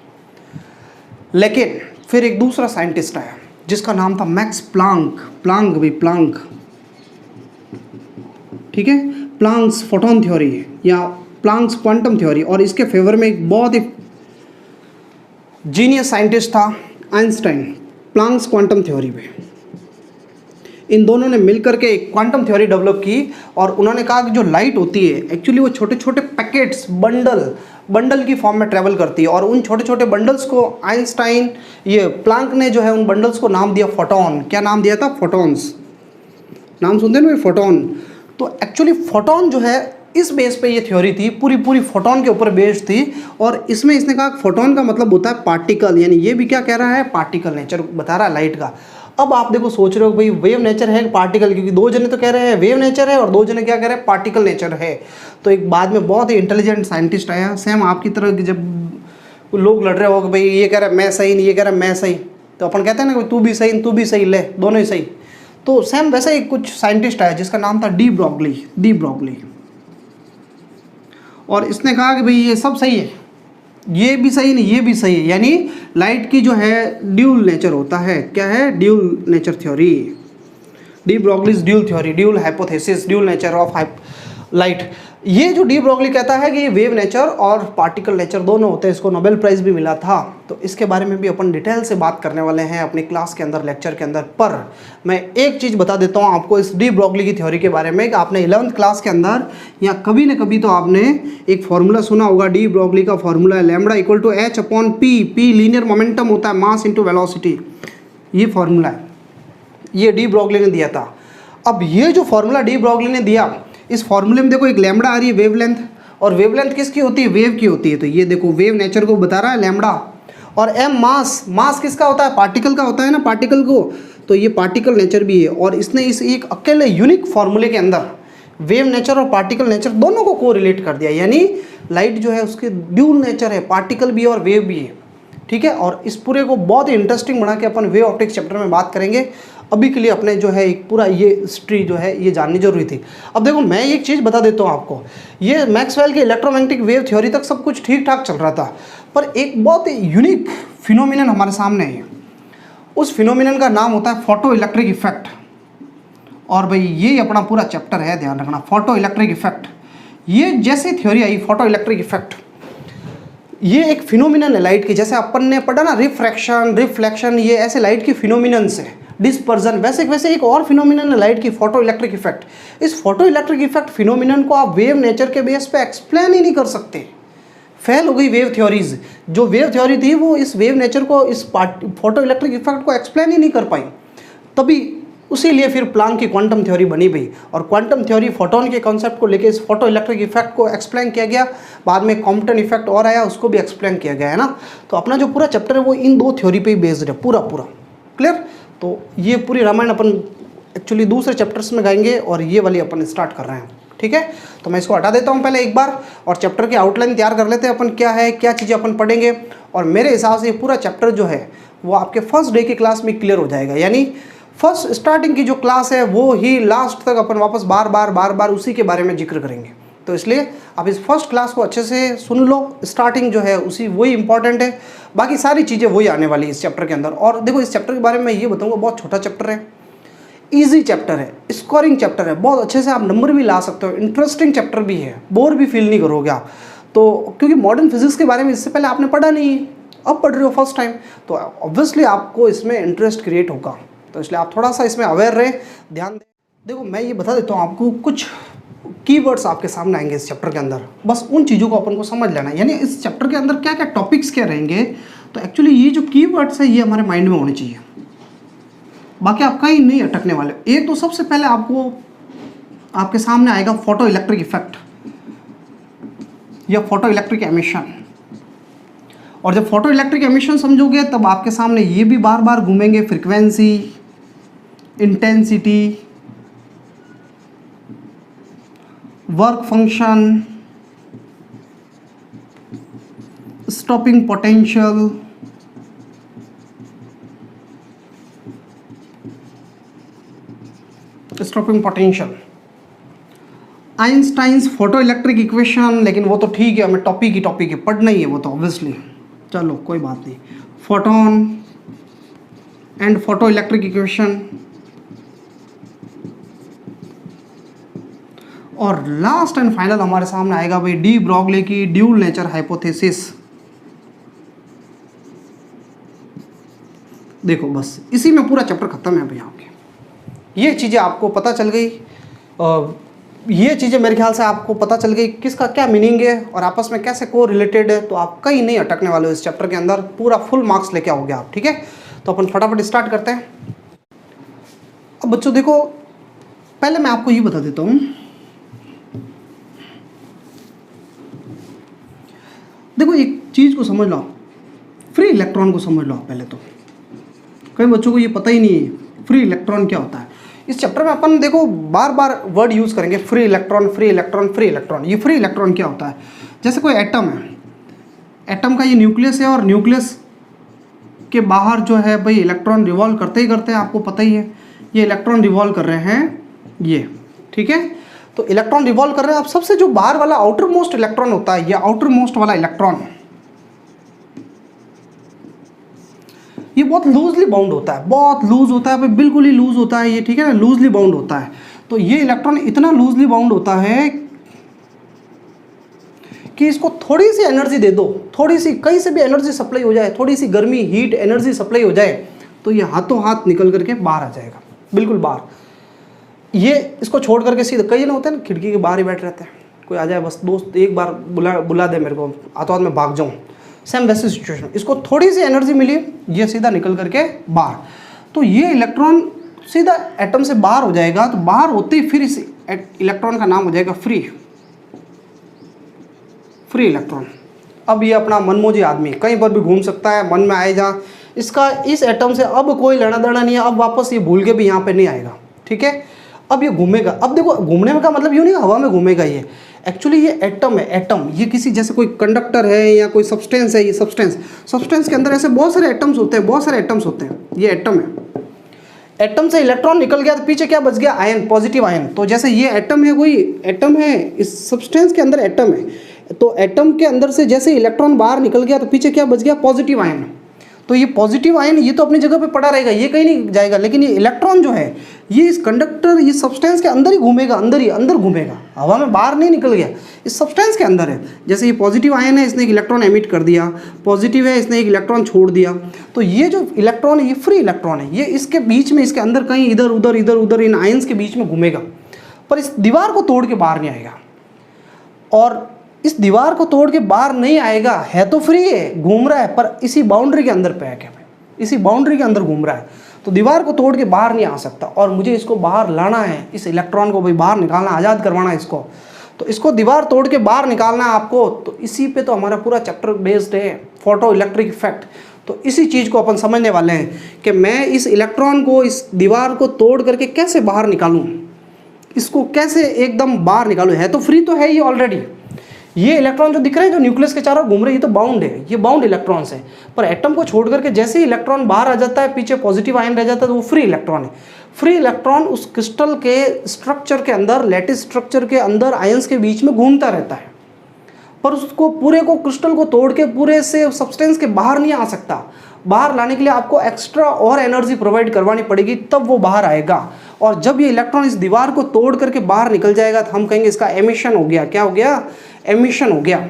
लेकिन फिर एक दूसरा साइंटिस्ट आया, जिसका नाम था मैक्स प्लांक, प्लांक भाई प्लांक, ठीक है, प्लांक्स फोटोन थ्योरी या प्लांक्स क्वांटम थ्योरी। और इसके फेवर में एक बहुत ही जीनियस साइंटिस्ट था आइंस्टाइन, प्लांक्स क्वांटम थ्योरी पे। इन दोनों ने मिलकर के एक क्वांटम थ्योरी डेवलप की और उन्होंने कहा कि जो लाइट होती है एक्चुअली वो छोटे छोटे पैकेट्स, बंडल की फॉर्म में ट्रैवल करती है। और उन छोटे छोटे बंडल्स को आइंस्टाइन, ये प्लांक ने जो है उन बंडल्स को नाम दिया फोटोन। क्या नाम दिया था? फोटॉन्स। नाम सुनते हैं ना, फोटोन। तो एक्चुअली फोटोन जो है इस बेस पे ये थ्योरी थी, पूरी फोटोन के ऊपर बेस्ड थी। और इसमें इसने कहा फोटोन का मतलब होता है पार्टिकल, यानी ये भी क्या कह रहा है? पार्टिकल नेचर बता रहा है लाइट का। अब आप देखो सोच रहे हो भाई वेव नेचर है पार्टिकल, क्योंकि दो जने तो कह रहे हैं वेव नेचर है और दो जने क्या कह रहे हैं? पार्टिकल नेचर है। तो एक बाद में बहुत ही इंटेलिजेंट साइंटिस्ट आया, सेम आपकी तरह, जब लोग लड़ रहे हो कि भाई ये कह रहा है मैं सही नहीं, ये कह रहा है मैं सही, तो अपन कहते हैं ना कि तू भी सही तू भी सही, ले दोनों ही सही। तो सेम वैसे ही कुछ साइंटिस्ट आया जिसका नाम था डी ब्रॉगली। और इसने कहा कि भाई ये सब सही है, ये भी सही नहीं ये भी सही है, यानी लाइट की जो है ड्यूल नेचर होता है। क्या है? Dual nature theory, de Broglie's dual theory, dual hypothesis, dual nature of light. ये जो डी ब्रॉगली कहता है कि ये वेव नेचर और पार्टिकल नेचर दोनों होते हैं, इसको नोबेल प्राइज़ भी मिला था। तो इसके बारे में भी अपन डिटेल से बात करने वाले हैं अपनी क्लास के अंदर, लेक्चर के अंदर। पर मैं एक चीज़ बता देता हूँ आपको इस डी ब्रॉगली की थ्योरी के बारे में कि आपने 11th क्लास के अंदर या कभी न कभी तो आपने एक फार्मूला सुना होगा। डी ब्रॉगली का फार्मूला है lambda equal to h/p, p linear momentum होता है, मास इंटू वेलोसिटी, ये फार्मूला है, ये डी ब्रॉगली ने दिया था। अब ये जो फार्मूला डी ब्रॉगली ने दिया, इस फार्मूले में देखो एक लैम्बडा आ रही है वेवलेंथ, और वेवलेंथ किसकी होती है? वेव की होती है। तो ये देखो वेव नेचर को बता रहा है लैम्बडा, और m मास किसका होता है? पार्टिकल का होता है ना, पार्टिकल को। तो ये पार्टिकल नेचर भी है। और इसने इस एक अकेले यूनिक फार्मूले के अंदर वेव नेचर और पार्टिकल नेचर दोनों को कोरिलेट कर दिया, यानी लाइट जो है उसके ड्यूल नेचर है, पार्टिकल भी है और वेव भी है, ठीक है। और इस पूरे को बहुत ही इंटरेस्टिंग बना के अपन वेव ऑप्टिक्स चैप्टर में बात करेंगे। अभी के लिए अपने जो है एक पूरा ये हिस्ट्री जो है ये जाननी जरूरी थी। अब देखो मैं एक चीज़ बता देता हूँ आपको, ये मैक्सवेल के इलेक्ट्रोमैग्नेटिक वेव थ्योरी तक सब कुछ ठीक ठाक चल रहा था, पर एक बहुत ही यूनिक फिनोमिनन हमारे सामने है। उस फिनोमिनन का नाम होता है फोटो इलेक्ट्रिक इफेक्ट। और भाई ये अपना पूरा चैप्टर है, ध्यान रखना, फोटो इलेक्ट्रिक इफेक्ट। ये जैसे थ्योरी आई फोटो इलेक्ट्रिक इफेक्ट, ये एक फिनोमिनन है लाइट की। जैसे अपन ने पढ़ा ना रिफ्रैक्शन, रिफ्लेक्शन, ये ऐसे लाइट की फिनोमिनन्स है, डिस्पर्जन, वैसे एक और फिनोमिनन है लाइट की, फोटो इलेक्ट्रिक इफेक्ट। इस फोटो इलेक्ट्रिक इफेक्ट फिनोमिनन को आप वेव नेचर के बेस पे एक्सप्लेन ही नहीं कर सकते। फेल हो गई वेव थ्योरीज। जो वेव थ्योरी थी वो इस वेव नेचर को, इस फोटो इलेक्ट्रिक इफेक्ट को एक्सप्लेन ही नहीं कर पाई। तभी उसीलिए फिर प्लांक की क्वांटम थ्योरी बनी भाई, और क्वांटम थ्योरी फोटोन के कॉन्सेप्ट को लेके इस फोटो इलेक्ट्रिक इफेक्ट को एक्सप्लेन किया गया। बाद में कॉम्पटन इफेक्ट और आया, उसको भी एक्सप्लेन किया गया है ना। तो अपना जो पूरा चैप्टर है वो इन दो थ्योरी पे ही बेस्ड है, पूरा क्लियर। तो ये पूरी रामायण अपन एक्चुअली दूसरे चैप्टर्स में गाएंगे और ये वाली अपन स्टार्ट कर रहे हैं, ठीक है। तो मैं इसको हटा देता हूँ पहले एक बार, और चैप्टर की आउटलाइन तैयार कर लेते हैं अपन, क्या है क्या चीज़ें अपन पढ़ेंगे। और मेरे हिसाब से ये पूरा चैप्टर जो है वो आपके फर्स्ट डे की क्लास में क्लियर हो जाएगा, यानी फर्स्ट स्टार्टिंग की जो क्लास है वो ही लास्ट तक अपन वापस बार बार उसी के बारे में जिक्र करेंगे। तो इसलिए आप इस फर्स्ट क्लास को अच्छे से सुन लो, स्टार्टिंग जो है उसी वही इंपॉर्टेंट है, बाकी सारी चीज़ें वही आने वाली है इस चैप्टर के अंदर। और देखो इस चैप्टर के बारे में मैं ये बताऊंगा, बहुत छोटा चैप्टर है, इजी चैप्टर है, स्कोरिंग चैप्टर है, बहुत अच्छे से आप नंबर भी ला सकते हो, इंटरेस्टिंग चैप्टर भी है, बोर भी फील नहीं करोगे आप। तो क्योंकि मॉडर्न फिजिक्स के बारे में इससे पहले आपने पढ़ा नहीं, अब पढ़ रहे हो फर्स्ट टाइम, तो ऑब्वियसली आपको इसमें इंटरेस्ट क्रिएट होगा। तो इसलिए आप थोड़ा सा इसमें अवेयर रहें, ध्यान दें। देखो मैं ये बता देता हूँ आपको, कुछ कीवर्ड्स आपके सामने आएंगे इस चैप्टर के अंदर, बस उन चीज़ों को अपन को समझ लेना है, यानी इस चैप्टर के अंदर क्या क्या टॉपिक्स क्या रहेंगे। तो एक्चुअली ये जो कीवर्ड्स है ये हमारे माइंड में होने चाहिए, बाकी आप कहीं नहीं अटकने वाले। एक तो सबसे पहले आपको आपके सामने आएगा फोटो इलेक्ट्रिक इफेक्ट या फोटो इलेक्ट्रिक एमिशन। और जब फोटो इलेक्ट्रिक एमिशन समझोगे तब आपके सामने ये भी बार बार घूमेंगे, frequency, intensity, work function, stopping potential, Einstein's photo electric equation, लेकिन वो तो ठीक है, हमें टॉपिक है, पढ़ना ही है वो तो ऑब्वियसली, चलो कोई बात नहीं। Photon, and photo electric equation. और लास्ट एंड फाइनल हमारे सामने आएगा भाई डी ब्रॉगली की ड्यूल नेचर हाइपोथेसिस। देखो बस इसी में पूरा चैप्टर खत्म है भैया। ये चीज़ें आपको पता चल गई, ये चीज़ें मेरे ख्याल से आपको पता चल गई किसका क्या मीनिंग है और आपस में कैसे को रिलेटेड है, तो आप कहीं नहीं अटकने वाले हो इस चैप्टर के अंदर, पूरा फुल मार्क्स लेके आओगे आप। ठीक है, तो अपन फटाफट स्टार्ट करते हैं। अब बच्चों देखो, पहले मैं आपको ये बता देता हूँ, देखो एक चीज़ को समझ लो, फ्री इलेक्ट्रॉन को समझ लो पहले तो। कई बच्चों को ये पता ही नहीं है फ्री इलेक्ट्रॉन क्या होता है। इस चैप्टर में अपन देखो बार बार वर्ड यूज़ करेंगे, free electron free electron free electron. ये फ्री इलेक्ट्रॉन क्या होता है, जैसे कोई एटम है, एटम का ये न्यूक्लियस है और न्यूक्लियस के बाहर जो है भाई इलेक्ट्रॉन रिवॉल्व करते ही करते हैं, आपको पता ही है ये इलेक्ट्रॉन रिवॉल्व कर रहे हैं ये। ठीक है, तो इलेक्ट्रॉन रिवॉल्व कर रहे हैं। अब सबसे जो बाहर वाला आउटर मोस्ट इलेक्ट्रॉन होता है, ये आउटर मोस्ट वाला इलेक्ट्रॉन ये बहुत लूजली बाउंड होता है, बहुत लूज होता है भाई, बिल्कुल ही लूज होता है ये। ठीक है ना, लूजली बाउंड होता है। तो ये इलेक्ट्रॉन इतना लूजली बाउंड होता है कि इसको थोड़ी सी एनर्जी दे दो, थोड़ी सी कहीं से भी एनर्जी सप्लाई हो जाए, थोड़ी सी गर्मी हीट एनर्जी सप्लाई हो जाए, तो ये हाथों हाथ निकल करके बाहर आ जाएगा, बिल्कुल बाहर। ये इसको छोड़ करके सीधे, कई ना होते हैं ना खिड़की के बाहर ही बैठ रहते हैं, कोई आ जाए बस दोस्त एक बार बुला दे मेरे को, हाथों हाथ में भाग जाऊँ, सेम वैसी सिचुएशन। इसको थोड़ी सी एनर्जी मिली, ये सीधा निकल करके बाहर, तो ये इलेक्ट्रॉन सीधा एटम से बाहर हो जाएगा। तो बाहर होते ही फिर इस इलेक्ट्रॉन का नाम हो जाएगा फ्री, फ्री इलेक्ट्रॉन। अब ये अपना मनमोजी आदमी कहीं पर भी घूम सकता है, मन में आए जा, इसका इस एटम से अब कोई लेना देना नहीं है, अब वापस ये भूल के भी यहाँ पे नहीं आएगा। ठीक है, अब ये घूमेगा। अब देखो घूमने का मतलब यूँ नहीं हवा में घूमेगा, ये एक्चुअली ये एटम है, एटम ये किसी जैसे कोई कंडक्टर है या कोई सब्सटेंस है, ये सब्सटेंस के अंदर ऐसे बहुत सारे एटम्स होते हैं, बहुत सारे एटम्स होते हैं, ये एटम है। एटम से इलेक्ट्रॉन निकल गया तो पीछे क्या बच गया, आयन, पॉजिटिव आयन। तो जैसे ये एटम है, कोई एटम है, इस सब्सटेंस के अंदर एटम है, तो एटम के अंदर से जैसे इलेक्ट्रॉन बाहर निकल गया तो पीछे क्या बच गया, पॉजिटिव आयन। तो ये पॉजिटिव आयन ये तो अपनी जगह पे पड़ा रहेगा, ये कहीं नहीं जाएगा, लेकिन ये इलेक्ट्रॉन जो है ये इस कंडक्टर, ये सब्सटेंस के अंदर ही घूमेगा, अंदर घूमेगा, हवा में बाहर नहीं निकल गया, इस सब्सटेंस के अंदर है। जैसे ये पॉजिटिव आयन है, इसने एक इलेक्ट्रॉन एमिट कर दिया, पॉजिटिव है, इसने एक इलेक्ट्रॉन छोड़ दिया, तो ये जो इलेक्ट्रॉन है ये फ्री इलेक्ट्रॉन है, ये इसके बीच में, इसके अंदर कहीं इधर उधर इन आयन्स के बीच में घूमेगा, पर इस दीवार को तोड़ के बाहर नहीं आएगा। और इस दीवार को तोड़ के बाहर नहीं आएगा, है तो फ्री है, घूम रहा है, पर इसी बाउंड्री के अंदर पैक है, इसी बाउंड्री के अंदर घूम रहा है, तो दीवार को तोड़ के बाहर नहीं आ सकता। और मुझे इसको बाहर लाना है, इस इलेक्ट्रॉन को भाई बाहर निकालना, आज़ाद करवाना है इसको, तो इसको दीवार तोड़ के बाहर निकालना है आपको। तो इसी पे तो हमारा पूरा चैप्टर बेस्ड है, फोटो इलेक्ट्रिक इफेक्ट। तो इसी चीज़ को अपन समझने वाले हैं कि मैं इस इलेक्ट्रॉन को, इस दीवार को तोड़ करके कैसे बाहर निकालूँ, इसको कैसे एकदम बाहर निकालूँ। है तो फ्री, तो है ये ऑलरेडी, ये इलेक्ट्रॉन जो दिख रहे हैं जो न्यूक्लियस के चारों घूम रहे हैं, ये तो बाउंड है, ये बाउंड इलेक्ट्रॉन्स है। पर एटम को छोड़ करके जैसे ही इलेक्ट्रॉन बाहर आ जाता है, पीछे पॉजिटिव आयन रह जाता है, तो वो फ्री इलेक्ट्रॉन है। फ्री इलेक्ट्रॉन उस क्रिस्टल के स्ट्रक्चर के अंदर, लैटिस स्ट्रक्चर के अंदर आयंस के बीच में घूमता रहता है, पर उसको पूरे को, क्रिस्टल को तोड़ के पूरे से सब्सटेंस के बाहर नहीं आ सकता। बाहर लाने के लिए आपको एक्स्ट्रा और एनर्जी प्रोवाइड करवानी पड़ेगी, तब वो बाहर आएगा। और जब ये इलेक्ट्रॉन इस दीवार को तोड़ करके बाहर निकल जाएगा तो हम कहेंगे इसका एमिशन हो गया। क्या हो गया, एमिशन हो गया।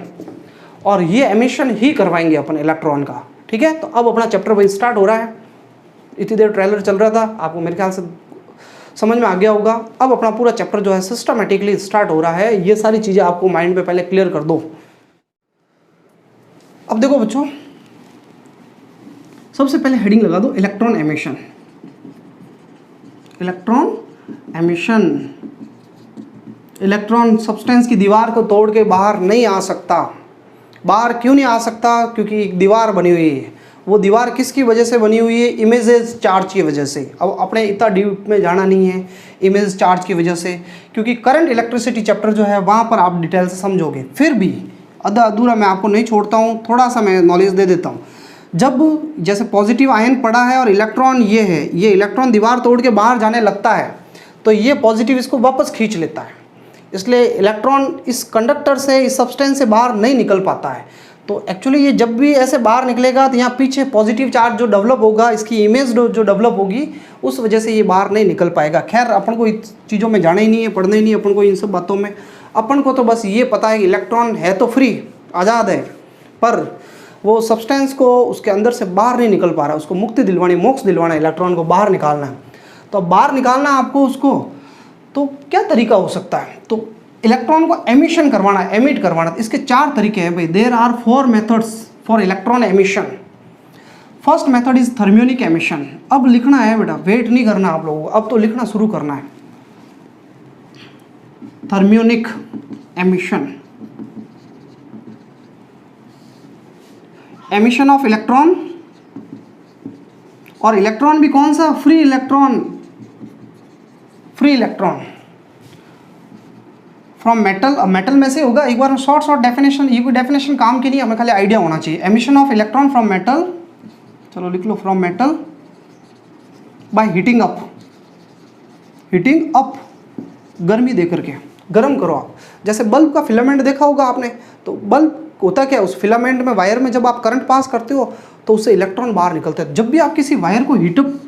और ये एमिशन ही करवाएंगे अपन इलेक्ट्रॉन का। ठीक है, तो अब अपना चैप्टर वही स्टार्ट हो रहा है। इतनी देर ट्रेलर चल रहा था, आपको मेरे ख्याल से समझ में आ गया होगा। अब अपना पूरा चैप्टर जो है सिस्टमेटिकली स्टार्ट हो रहा है। ये सारी चीज़ें आपको माइंड पे पहले क्लियर कर दो। अब देखो बच्चों, सबसे पहले हेडिंग लगा दो, electron emission. Electron emission, electron substance की दीवार को तोड़ के बाहर नहीं आ सकता। बाहर क्यों नहीं आ सकता, क्योंकि एक दीवार बनी हुई है। वो दीवार किसकी वजह से बनी हुई है, इमेजेस चार्ज की वजह से। अब अपने इतना डीप में जाना नहीं है, इमेज चार्ज की वजह से, क्योंकि करंट इलेक्ट्रिसिटी चैप्टर जो है वहाँ पर आप डिटेल से समझोगे। फिर भी आधा अधूरा मैं आपको नहीं छोड़ता हूँ, थोड़ा सा मैं नॉलेज दे देता हूँ। जब जैसे पॉजिटिव आयन पड़ा है और इलेक्ट्रॉन ये है, ये इलेक्ट्रॉन दीवार तोड़ के बाहर जाने लगता है, तो ये पॉजिटिव इसको वापस खींच लेता है। इसलिए इलेक्ट्रॉन इस कंडक्टर से, इस सब्सटेंस से बाहर नहीं निकल पाता है। तो एक्चुअली ये जब भी ऐसे बाहर निकलेगा तो यहाँ पीछे पॉजिटिव चार्ज जो डेवलप होगा, इसकी इमेज जो डेवलप होगी, उस वजह से ये बाहर नहीं निकल पाएगा। खैर अपन को इन चीज़ों में जाना ही नहीं है, पढ़ना ही नहीं है अपन को इन सब बातों में। अपन को तो बस ये पता है कि इलेक्ट्रॉन है तो फ्री, आज़ाद है, पर वो सब्सटेंस को उसके अंदर से बाहर नहीं निकल पा रहा है, उसको मुक्ति दिलवानी, मोक्ष दिलवाना है, इलेक्ट्रॉन को बाहर निकालना है। तो अब बाहर निकालना है आपको उसको, तो क्या तरीका हो सकता है? तो इलेक्ट्रॉन को एमिशन करवाना, एमिट करवाना। इसके 4 तरीके हैं भाई। There are 4 methods for electron emission. First method is thermionic emission. अब लिखना है बेटा, वेट नहीं करना आप लोगों को, अब तो लिखना शुरू करना है। Thermionic emission, emission of electron, और इलेक्ट्रॉन भी कौन सा? Free electron, free electron from metal. Metal में से होगा, एक बार शॉर्ट डेफिनेशन, ये कोई डेफिनेशन काम की नहीं, हमें खाली आइडिया होना चाहिए। Emission of electron from metal, चलो लिख लो, from metal by heating up, heating up, गर्मी दे करके, गर्म करो आप। जैसे बल्ब का फिलामेंट देखा होगा आपने, तो बल्ब होता क्या है, उस फिलामेंट में, वायर में जब आप करंट पास करते हो तो उससे इलेक्ट्रॉन बाहर निकलते हैं। जब भी आप किसी वायर को हीटअप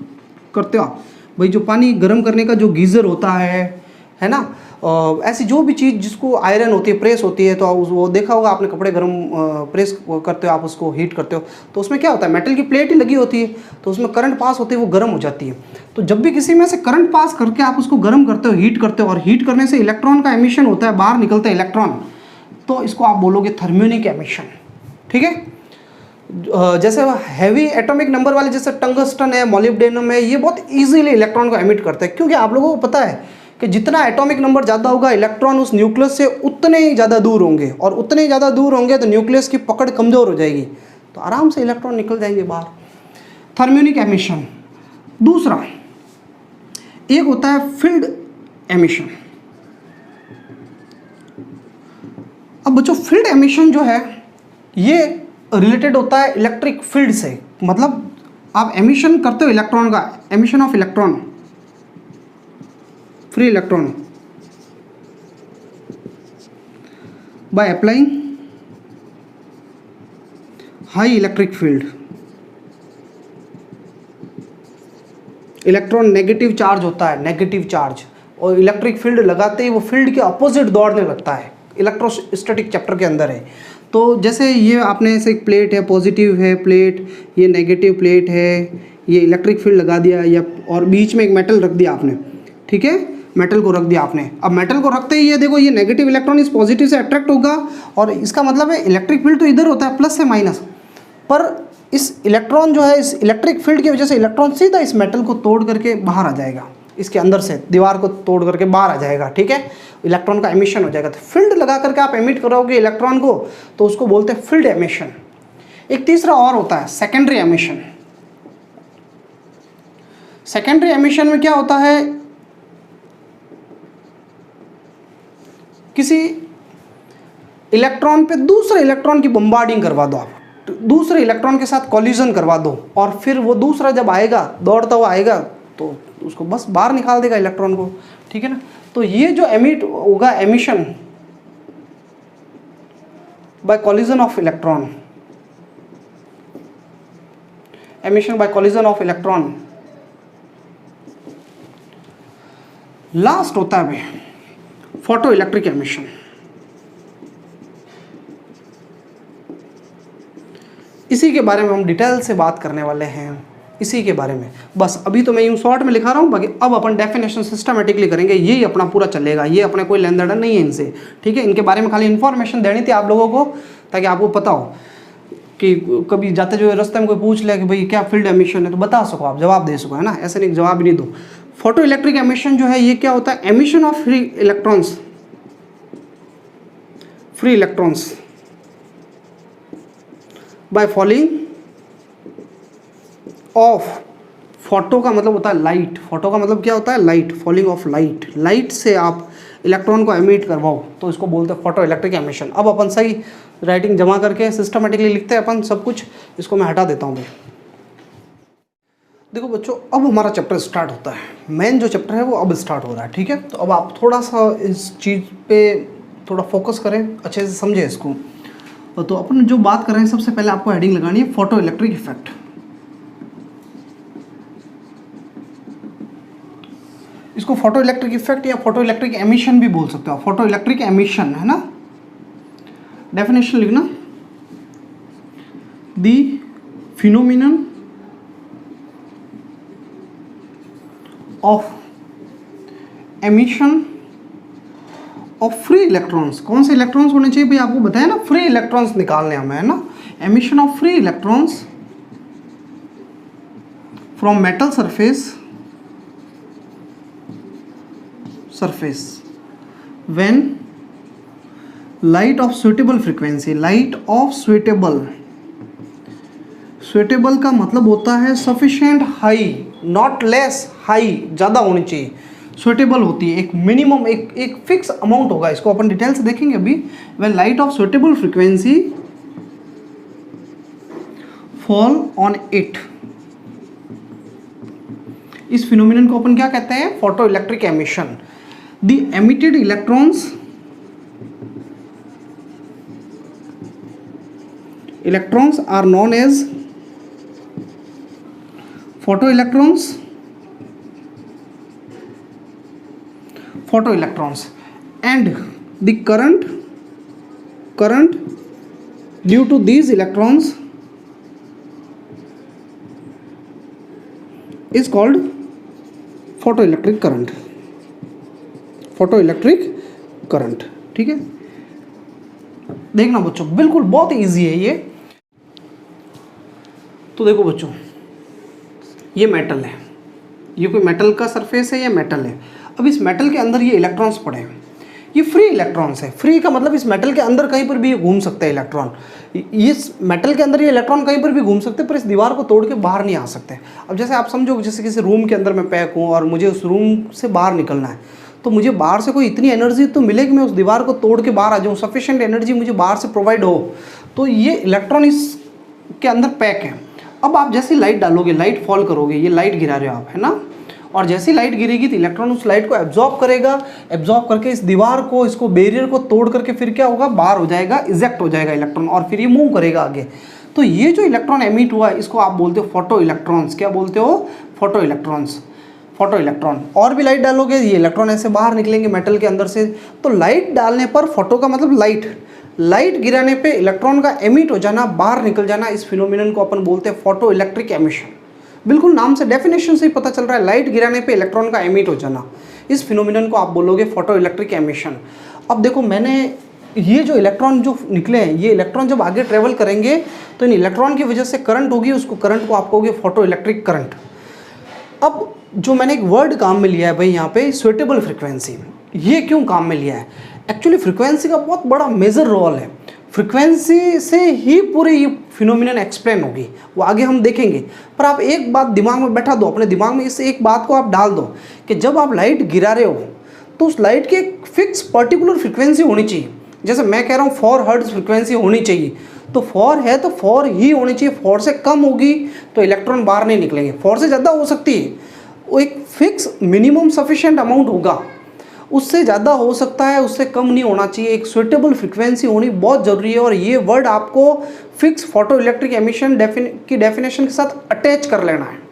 करते हो आप, भाई जो पानी गर्म करने का जो गीज़र होता है ना, ऐसी जो भी चीज़ जिसको आयरन होती है, प्रेस होती है, तो वो देखा होगा आपने, कपड़े गर्म प्रेस करते हो आप, उसको हीट करते हो, तो उसमें क्या होता है, मेटल की प्लेट ही लगी होती है, तो उसमें करंट पास होती है, वो गर्म हो जाती है। तो जब भी किसी में से करंट पास करके आप उसको गर्म करते हो, हीट करते हो, और हीट करने से इलेक्ट्रॉन का एमिशन होता है, बाहर निकलते हैं इलेक्ट्रॉन, तो इसको आप बोलोगे थर्मियोनिक एमिशन। ठीक है। जैसे हैवी एटॉमिक नंबर वाले, जैसे टंगस्टन है, मोलिब्डेनम है, ये बहुत इजीली इलेक्ट्रॉन को एमिट करते हैं, क्योंकि आप लोगों को पता है कि जितना एटॉमिक नंबर ज़्यादा होगा, इलेक्ट्रॉन उस न्यूक्लियस से उतने ही ज़्यादा दूर होंगे, और उतने ही ज़्यादा दूर होंगे तो न्यूक्लियस की पकड़ कमज़ोर हो जाएगी, तो आराम से इलेक्ट्रॉन निकल जाएंगे बाहर। Thermionic emission. दूसरा एक होता है फील्ड एमिशन। अब बच्चों, फील्ड एमिशन जो है ये रिलेटेड होता है इलेक्ट्रिक फील्ड से। मतलब आप एमिशन करते हो इलेक्ट्रॉन का, emission of electron, free electron, by applying high electric field. Electron negative charge होता है, नेगेटिव चार्ज, और इलेक्ट्रिक फील्ड लगाते ही वो फील्ड के अपोजिट दौड़ने लगता है। इलेक्ट्रोस्टैटिक चैप्टर के अंदर है। तो जैसे ये आपने ऐसे एक प्लेट है, पॉजिटिव है प्लेट, ये नेगेटिव प्लेट है, ये इलेक्ट्रिक फील्ड लगा दिया, या और बीच में एक मेटल रख दिया आपने। ठीक है, मेटल को रख दिया आपने। अब मेटल को रखते ही ये देखो, ये नेगेटिव इलेक्ट्रॉन इस पॉजिटिव से अट्रैक्ट होगा, और इसका मतलब है इलेक्ट्रिक फील्ड तो इधर होता है, प्लस से माइनस, पर इस इलेक्ट्रॉन जो है, इस इलेक्ट्रिक फील्ड की वजह से इलेक्ट्रॉन सीधा इस मेटल को तोड़ करके बाहर आ जाएगा, इसके अंदर से दीवार को तोड़ करके बाहर आ जाएगा। ठीक है, इलेक्ट्रॉन का एमिशन हो जाएगा। तो फील्ड लगा करके आप एमिट करोगे इलेक्ट्रॉन को, तो उसको बोलते हैं फील्ड एमिशन। एक तीसरा और होता है सेकेंडरी एमिशन। सेकेंडरी एमिशन में क्या होता है, किसी इलेक्ट्रॉन पे दूसरे इलेक्ट्रॉन की बम्बार्डिंग करवा दो आप, दूसरे इलेक्ट्रॉन के साथ कॉलिजन करवा दो, और फिर वो दूसरा जब आएगा, दौड़ता हुआ आएगा, तो उसको बस बाहर निकाल देगा इलेक्ट्रॉन को। ठीक है ना। तो ये जो एमिट होगा, emission by collision of electron, emission by collision of electron. Last होता है भाई फोटो इलेक्ट्रिक एमिशन। इसी के बारे में हम डिटेल से बात करने वाले हैं, इसी के बारे में। बस अभी तो मैं यूँ शॉर्ट में लिखा रहा हूँ, बाकी अब अपन डेफिनेशन सिस्टमेटिकली करेंगे, यही अपना पूरा चलेगा, ये अपने कोई लेन देन नहीं है इनसे। ठीक है, इनके बारे में खाली इन्फॉर्मेशन देनी थी आप लोगों को, ताकि आपको पता हो कि कभी जाते जो रास्ते में कोई पूछ ले कि भाई क्या फील्ड एमिशन है, तो बता सको, आप जवाब दे सको, है ना। ऐसे नहीं जवाब नहीं दो। फोटो इलेक्ट्रिक एमिशन जो है, ये क्या होता है, emission of free electrons, free electrons by fouling of. Photo का मतलब होता है लाइट, फोटो का मतलब क्या होता है, light, falling of light, light से आप इलेक्ट्रॉन को एमिट करवाओ, तो इसको बोलते हैं फोटो इलेक्ट्रिक एमिशन। अब अपन सही राइटिंग जमा करके सिस्टमेटिकली लिखते हैं अपन सब कुछ, इसको मैं हटा देता हूँ भाई। देखो बच्चों, अब हमारा चैप्टर स्टार्ट होता है, मेन जो चैप्टर है वो अब स्टार्ट हो रहा है। ठीक है, तो अब आप थोड़ा सा इस चीज़ पे थोड़ा फोकस करें, अच्छे से समझें इसको। तो अपन जो बात कर रहे हैं सबसे पहले आपको हेडिंग लगानी है फोटो इलेक्ट्रिक इफेक्ट। इसको फोटो इलेक्ट्रिक इफेक्ट या फोटो इलेक्ट्रिक एमिशन भी बोल सकते हो। फोटो इलेक्ट्रिक एमिशन है ना, डेफिनेशन लिखना, the phenomenon of emission of free electrons. कौन से इलेक्ट्रॉन्स होने चाहिए भाई, आपको बताया ना, फ्री इलेक्ट्रॉन्स निकालने हमें, है ना। Emission of free electrons from metal surface when light of suitable frequency, light of suitable का मतलब होता है sufficient high, not less, high ज़्यादा होनी चाहिए, suitable होती है, एक मिनिमम एक फिक्स अमाउंट होगा, इसको अपन डिटेल से देखेंगे अभी। when light of suitable frequency fall on it, इस फिनोमिनन को अपन क्या कहते हैं, photo electric emission. The emitted electrons are known as photoelectrons and the current due to these electrons is called photoelectric current। Photo electric current, ठीक है। देखना बच्चों, बिल्कुल बहुत इजी है ये। तो देखो बच्चों, ये मेटल है, ये कोई मेटल का सरफेस है, ये मेटल है। अब इस मेटल के अंदर ये इलेक्ट्रॉन्स पड़े हैं, ये फ्री इलेक्ट्रॉन्स है। फ्री का मतलब इस मेटल के अंदर कहीं पर भी ये घूम सकते हैं इलेक्ट्रॉन, इस मेटल के अंदर ये इलेक्ट्रॉन कहीं पर भी घूम सकते हैं, पर इस दीवार को तोड़ के बाहर नहीं आ सकते। अब जैसे आप समझो, जैसे किसी रूम के अंदर मैं पैक हूँ और मुझे उस रूम से बाहर निकलना है, तो मुझे बाहर से कोई इतनी एनर्जी तो मिलेगी, मैं उस दीवार को तोड़ के बाहर आ जाऊँ, सफिशिएंट एनर्जी मुझे बाहर से प्रोवाइड हो। तो ये इलेक्ट्रॉन इस के अंदर पैक है। अब आप जैसे लाइट डालोगे, लाइट फॉल करोगे, ये लाइट गिरा रहे हो आप, है ना, और जैसी लाइट गिरेगी तो इलेक्ट्रॉन उस लाइट को एब्जॉर्ब करेगा, एब्जॉर्ब करके इस दीवार को, इसको बैरियर को तोड़ करके फिर क्या होगा, बाहर हो जाएगा, इजेक्ट हो जाएगा इलेक्ट्रॉन, और फिर ये मूव करेगा आगे। तो ये जो इलेक्ट्रॉन एमिट हुआ है, इसको आप बोलते हो फोटो इलेक्ट्रॉन्स। क्या बोलते हो, फोटो इलेक्ट्रॉन्स, फोटो इलेक्ट्रॉन। और भी लाइट डालोगे, ये इलेक्ट्रॉन ऐसे बाहर निकलेंगे मेटल के अंदर से। तो लाइट डालने पर, फोटो का मतलब लाइट गिराने पे इलेक्ट्रॉन का एमिट हो जाना, बाहर निकल जाना, इस फिनोमिनन को अपन बोलते हैं फोटो इलेक्ट्रिक एमिशन। बिल्कुल नाम से, डेफिनेशन से ही पता चल रहा है, लाइट गिराने पे इलेक्ट्रॉन का एमिट हो जाना, इस फिनोमिनन को आप बोलोगे फोटो इलेक्ट्रिक एमिशन। अब देखो, मैंने ये जो इलेक्ट्रॉन जो निकले हैं, ये इलेक्ट्रॉन जब आगे ट्रेवल करेंगे तो इन इलेक्ट्रॉन की वजह से करंट होगी, उसको करंट को आप कहोगे फोटो इलेक्ट्रिक करंट। अब जो मैंने एक वर्ड काम में लिया है भाई यहाँ पे, सुइटेबल फ्रिक्वेंसी, ये क्यों काम में लिया है? एक्चुअली फ्रिक्वेंसी का बहुत बड़ा मेजर रोल है, फ्रिक्वेंसी से ही पूरी ये फिनोमिनन एक्सप्लेन होगी, वो आगे हम देखेंगे। पर आप एक बात दिमाग में बैठा दो, अपने दिमाग में इस एक बात को आप डाल दो कि जब आप लाइट गिरा रहे हो तो उस लाइट की एक फिक्स पर्टिकुलर फ्रिक्वेंसी होनी चाहिए। जैसे मैं कह रहा हूँ 4 हर्ट्ज फ्रिक्वेंसी होनी चाहिए, तो 4 है तो 4 ही होनी चाहिए। 4 से कम होगी तो इलेक्ट्रॉन बाहर नहीं निकलेंगे, 4 से ज़्यादा हो सकती है, वो एक फिक्स मिनिमम सफिशिएंट अमाउंट होगा, उससे ज़्यादा हो सकता है, उससे कम नहीं होना चाहिए। एक सुइटेबल फ्रिक्वेंसी होनी बहुत ज़रूरी है, और ये वर्ड आपको फिक्स फोटो इलेक्ट्रिक एमिशन की डेफिनेशन के साथ अटैच कर लेना है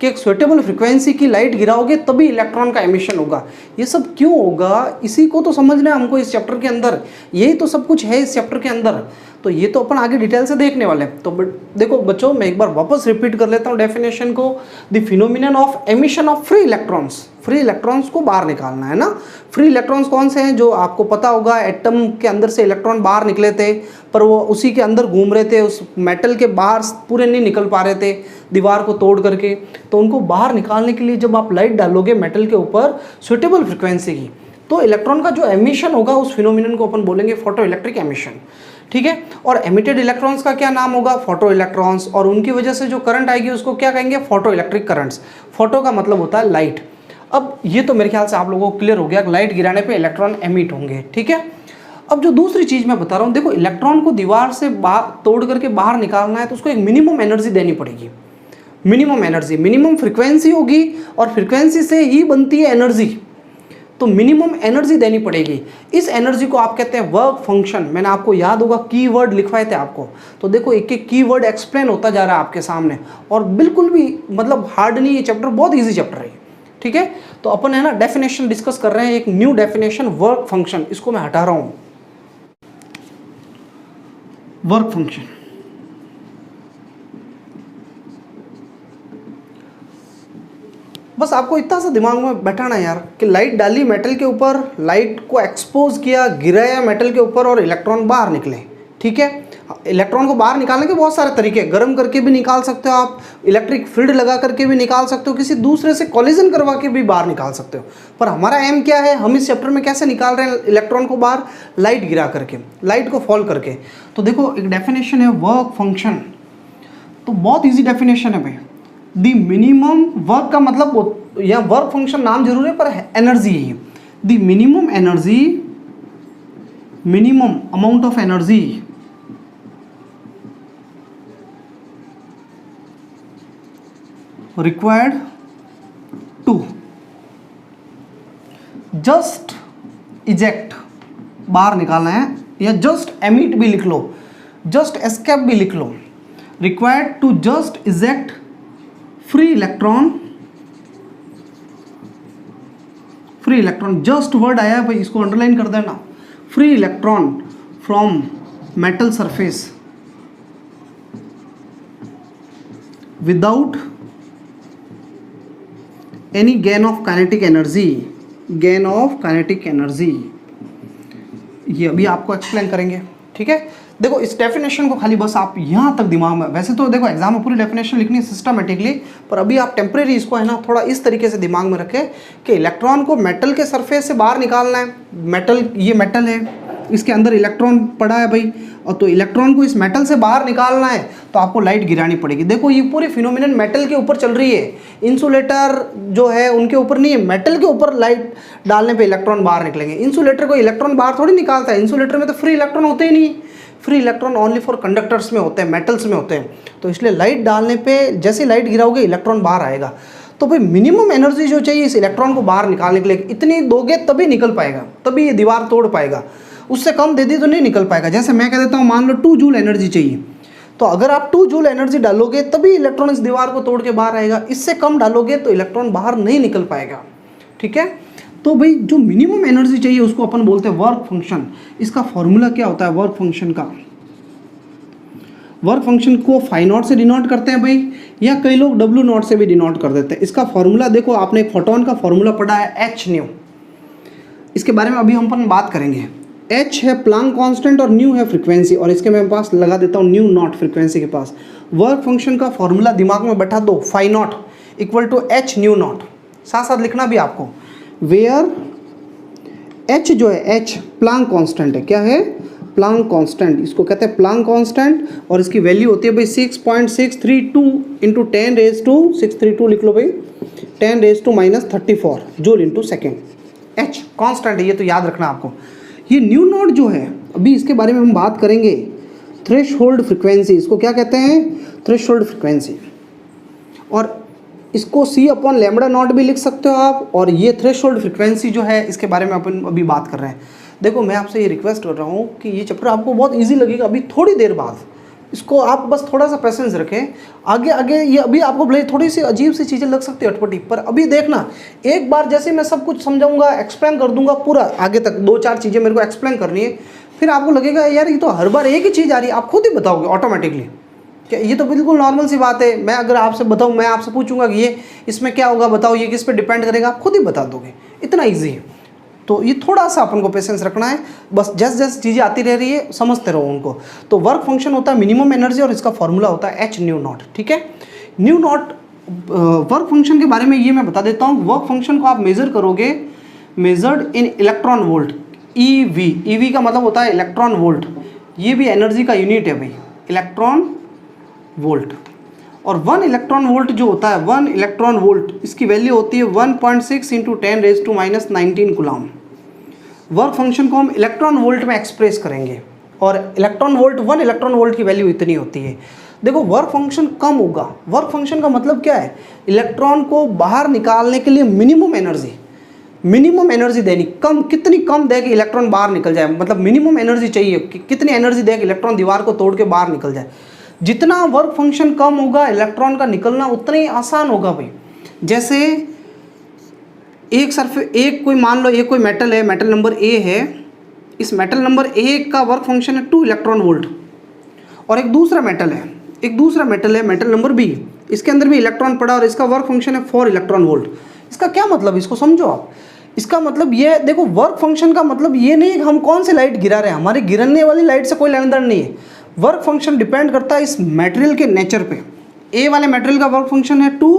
कि एक सुइटेबल फ्रिक्वेंसी की लाइट गिराओगे तभी इलेक्ट्रॉन का एमिशन होगा। ये सब क्यों होगा, इसी को तो समझना है हमको इस चैप्टर के अंदर, यही तो सब कुछ है इस चैप्टर के अंदर। तो ये तो अपन आगे डिटेल से देखने वाले हैं। तो देखो बच्चों, मैं एक बार वापस रिपीट कर लेता हूँ डेफिनेशन को। The phenomenon of emission of free electrons, free electrons को बाहर निकालना है ना। फ्री इलेक्ट्रॉन्स कौन से हैं, जो आपको पता होगा एटम के अंदर से इलेक्ट्रॉन बाहर निकले थे, पर वो उसी के अंदर घूम रहे थे, उस मेटल के बाहर पूरे नहीं निकल पा रहे थे दीवार को तोड़ करके। तो उनको बाहर निकालने के लिए जब आप लाइट डालोगे मेटल के ऊपर सुइटेबल फ्रिक्वेंसी की, तो इलेक्ट्रॉन का जो एमिशन होगा उस फिनोमिनन को अपन बोलेंगे फोटो इलेक्ट्रिक एमिशन, ठीक है। और एमिटेड इलेक्ट्रॉन्स का क्या नाम होगा, फोटो इलेक्ट्रॉन्स, और उनकी वजह से जो करंट आएगी उसको क्या कहेंगे, फोटो इलेक्ट्रिक करंट्स। फोटो का मतलब होता है लाइट। अब ये तो मेरे ख्याल से आप लोगों को क्लियर हो गया, लाइट गिराने पे इलेक्ट्रॉन एमिट होंगे, ठीक है। अब जो दूसरी चीज़ मैं बता रहा हूँ, देखो इलेक्ट्रॉन को दीवार से तोड़ करके बाहर निकालना है तो उसको एक मिनिमम एनर्जी देनी पड़ेगी। मिनिमम एनर्जी, मिनिमम फ्रिक्वेंसी होगी, और फ्रिक्वेंसी से ही बनती है एनर्जी। तो मिनिमम एनर्जी देनी पड़ेगी। इस एनर्जी को आप कहते हैं वर्क फंक्शन। मैंने आपको याद होगा कीवर्ड लिखवाए थे आपको, तो देखो एक एक कीवर्ड एक्सप्लेन होता जा रहा है आपके सामने, और बिल्कुल भी मतलब हार्ड नहीं, ये चैप्टर बहुत ईजी चैप्टर है, ठीक है। तो अपन है ना डेफिनेशन डिस्कस कर रहे हैं, एक न्यू डेफिनेशन वर्क फंक्शन, इसको मैं हटा रहा हूं। वर्क फंक्शन, बस आपको इतना सा दिमाग में बैठाना है यार कि लाइट डाली मेटल के ऊपर, लाइट को एक्सपोज किया, गिराया मेटल के ऊपर और इलेक्ट्रॉन बाहर निकले, ठीक है। इलेक्ट्रॉन को बाहर निकालने के बहुत सारे तरीके, गर्म करके भी निकाल सकते हो आप, इलेक्ट्रिक फील्ड लगा करके भी निकाल सकते हो, किसी दूसरे से कॉलिजन करवा के भी बाहर निकाल सकते हो। पर हमारा एम क्या है, हम इस चैप्टर में कैसे निकाल रहे हैं इलेक्ट्रॉन को बाहर, लाइट गिरा करके, लाइट को फॉल करके। तो देखो एक डेफिनेशन है वर्क फंक्शन, तो बहुत ईजी डेफिनेशन है भाई। द मिनिमम वर्क का मतलब, यहाँ वर्क फंक्शन नाम जरूर है पर एनर्जी ही है। The minimum energy, minimum amount of energy required to just eject, बाहर निकालना है, या जस्ट एमिट भी लिख लो, जस्ट एस्केप भी लिख लो, required to just eject free electron, free electron, just word आया है भाई, इसको अंडरलाइन कर देना, free electron from metal surface without any gain of kinetic energy, gain of kinetic energy, ये अभी आपको एक्सप्लेन करेंगे, ठीक है। देखो इस डेफिनेशन को खाली बस आप यहाँ तक दिमाग में, वैसे तो देखो एग्जाम में पूरी डेफिनेशन लिखनी है सिस्टमेटिकली, पर अभी आप टेम्परेरी इसको है ना थोड़ा इस तरीके से दिमाग में रखें कि इलेक्ट्रॉन को मेटल के सरफेस से बाहर निकालना है। मेटल, ये मेटल है, इसके अंदर इलेक्ट्रॉन पड़ा है भाई, और तो इलेक्ट्रॉन को इस मेटल से बाहर निकालना है तो आपको लाइट गिरानी पड़ेगी। देखो ये पूरी फिनोमिनन मेटल के ऊपर चल रही है, इंसुलेटर जो है उनके ऊपर नहीं है, मेटल के ऊपर लाइट डालने पे इलेक्ट्रॉन बाहर निकलेंगे। इंसुलेटर को इलेक्ट्रॉन बाहर थोड़ी निकालता है, इंसुलेटर में तो फ्री इलेक्ट्रॉन होते ही नहीं, free electron only for conductors में होते हैं, मेटल्स में होते हैं। तो इसलिए लाइट डालने पे जैसे लाइट गिराओगे इलेक्ट्रॉन बाहर आएगा। तो भाई मिनिमम एनर्जी जो चाहिए इस इलेक्ट्रॉन को बाहर निकालने के लिए, इतनी दोगे तभी निकल पाएगा, तभी ये दीवार तोड़ पाएगा, उससे कम दे दी तो नहीं निकल पाएगा। जैसे मैं कह देता हूँ मान लो 2 जूल एनर्जी चाहिए, तो अगर आप 2 जूल एनर्जी डालोगे तभी इलेक्ट्रॉन इस दीवार को तोड़ के बाहर आएगा, इससे कम डालोगे तो इलेक्ट्रॉन बाहर नहीं निकल पाएगा, ठीक है। तो भाई जो मिनिमम एनर्जी चाहिए उसको अपन बोलते हैं वर्क फंक्शन। इसका फॉर्मूला क्या होता है वर्क फंक्शन का, वर्क फंक्शन को फाई नॉट से डिनोट करते हैं भाई, या कई लोग डब्ल्यू नॉट से भी डिनोट कर देते हैं। इसका फॉर्मूला देखो, आपने एक फोटोन का फॉर्मूला पढ़ा है एच न्यू, इसके बारे में अभी हम अपन बात करेंगे। एच है प्लांक कांस्टेंट और न्यू है फ्रीक्वेंसी, और इसके मेरे पास लगा देता हूँ न्यू नॉट फ्रीक्वेंसी के पास। वर्क फंक्शन का फॉर्मूला दिमाग में बैठा दो, phi naught equal to h nu naught, साथ साथ लिखना भी आपको, वेयर एच जो है एच प्लांक कांस्टेंट है, क्या है प्लांक कांस्टेंट, इसको कहते हैं प्लांक कांस्टेंट, और इसकी वैल्यू होती है भाई 6.632 इंटू 10⁻632 लिख लो भाई, 10⁻⁻34 joule into second. H constant है, ये तो याद रखना आपको। ये न्यू नॉट जो है, अभी इसके बारे में हम बात करेंगे, थ्रेशोल्ड फ्रीक्वेंसी, इसको क्या कहते हैं थ्रेशोल्ड फ्रीक्वेंसी, और इसको C/λ0 भी लिख सकते हो आप। और ये थ्रेशोल्ड फ्रीक्वेंसी जो है इसके बारे में अपन अभी बात कर रहे हैं। देखो मैं आपसे ये रिक्वेस्ट कर रहा हूँ कि ये चैप्टर आपको बहुत इजी लगेगा अभी थोड़ी देर बाद, इसको आप बस थोड़ा सा पेशेंस रखें। आगे आगे ये अभी आपको भले थोड़ी सी अजीब सी चीज़ें लग सकती है अटपटी, पर अभी देखना एक बार जैसे मैं सब कुछ समझाऊंगा, एक्सप्लेन कर दूंगा पूरा आगे तक, 2-4 चीज़ें मेरे को एक्सप्लेन करनी है, फिर आपको लगेगा यार ये तो हर बार एक ही चीज़ आ रही है, आप खुद ही बताओगे ऑटोमेटिकली कि ये तो बिल्कुल नॉर्मल सी बात है। मैं अगर आपसे बताऊँ, मैं आपसे पूछूंगा कि ये इसमें क्या होगा बताओ, ये किस पे डिपेंड करेगा, आप खुद ही बता दोगे, इतना ईजी है। तो ये थोड़ा सा अपन को पेशेंस रखना है, बस जैसे जैसे चीज़ें आती रह रही है समझते रहो उनको। तो वर्क फंक्शन होता है मिनिमम एनर्जी और इसका फॉर्मूला होता है एच न्यू नॉट, ठीक है। न्यू नॉट वर्क फंक्शन के बारे में ये मैं बता देता हूँ। वर्क फंक्शन को आप मेजर करोगे, measured in electron volt, EV, EV का मतलब होता है इलेक्ट्रॉन वोल्ट, ये भी एनर्जी का यूनिट है भाई, इलेक्ट्रॉन वोल्ट। और 1 इलेक्ट्रॉन वोल्ट जो होता है, 1 इलेक्ट्रॉन वोल्ट, इसकी वैल्यू होती है 1.6 इंटू 10⁻⁻19 कूलम। वर्क फंक्शन को हम इलेक्ट्रॉन वोल्ट में एक्सप्रेस करेंगे, और इलेक्ट्रॉन वोल्ट 1 इलेक्ट्रॉन वोल्ट की वैल्यू इतनी होती है। देखो वर्क फंक्शन कम होगा, वर्क फंक्शन का मतलब क्या है, इलेक्ट्रॉन को बाहर निकालने के लिए मिनिमम एनर्जी, मिनिमम एनर्जी देनी, कम कितनी कम दे कि इलेक्ट्रॉन बाहर निकल जाए, मतलब मिनिमम एनर्जी चाहिए कि कितनी एनर्जी दे कि इलेक्ट्रॉन दीवार को तोड़ के बाहर निकल जाए। जितना वर्क फंक्शन कम होगा इलेक्ट्रॉन का निकलना उतना ही आसान होगा भाई। जैसे एक कोई मान लो एक कोई मेटल है, मेटल नंबर ए है, इस मेटल नंबर ए का वर्क फंक्शन है 2 इलेक्ट्रॉन वोल्ट, और एक दूसरा मेटल है मेटल नंबर बी, इसके अंदर भी इलेक्ट्रॉन पड़ा और इसका वर्क फंक्शन है 4 इलेक्ट्रॉन वोल्ट। इसका क्या मतलब, इसको समझो आप। इसका मतलब ये देखो, वर्क फंक्शन का मतलब ये नहीं है कि हम कौन सी लाइट गिरा रहे हैं, हमारी गिरने वाली लाइट से कोई लेना देना नहीं है। वर्क फंक्शन डिपेंड करता है इस मटेरियल के नेचर पे। ए वाले मटेरियल का वर्क फंक्शन है 2,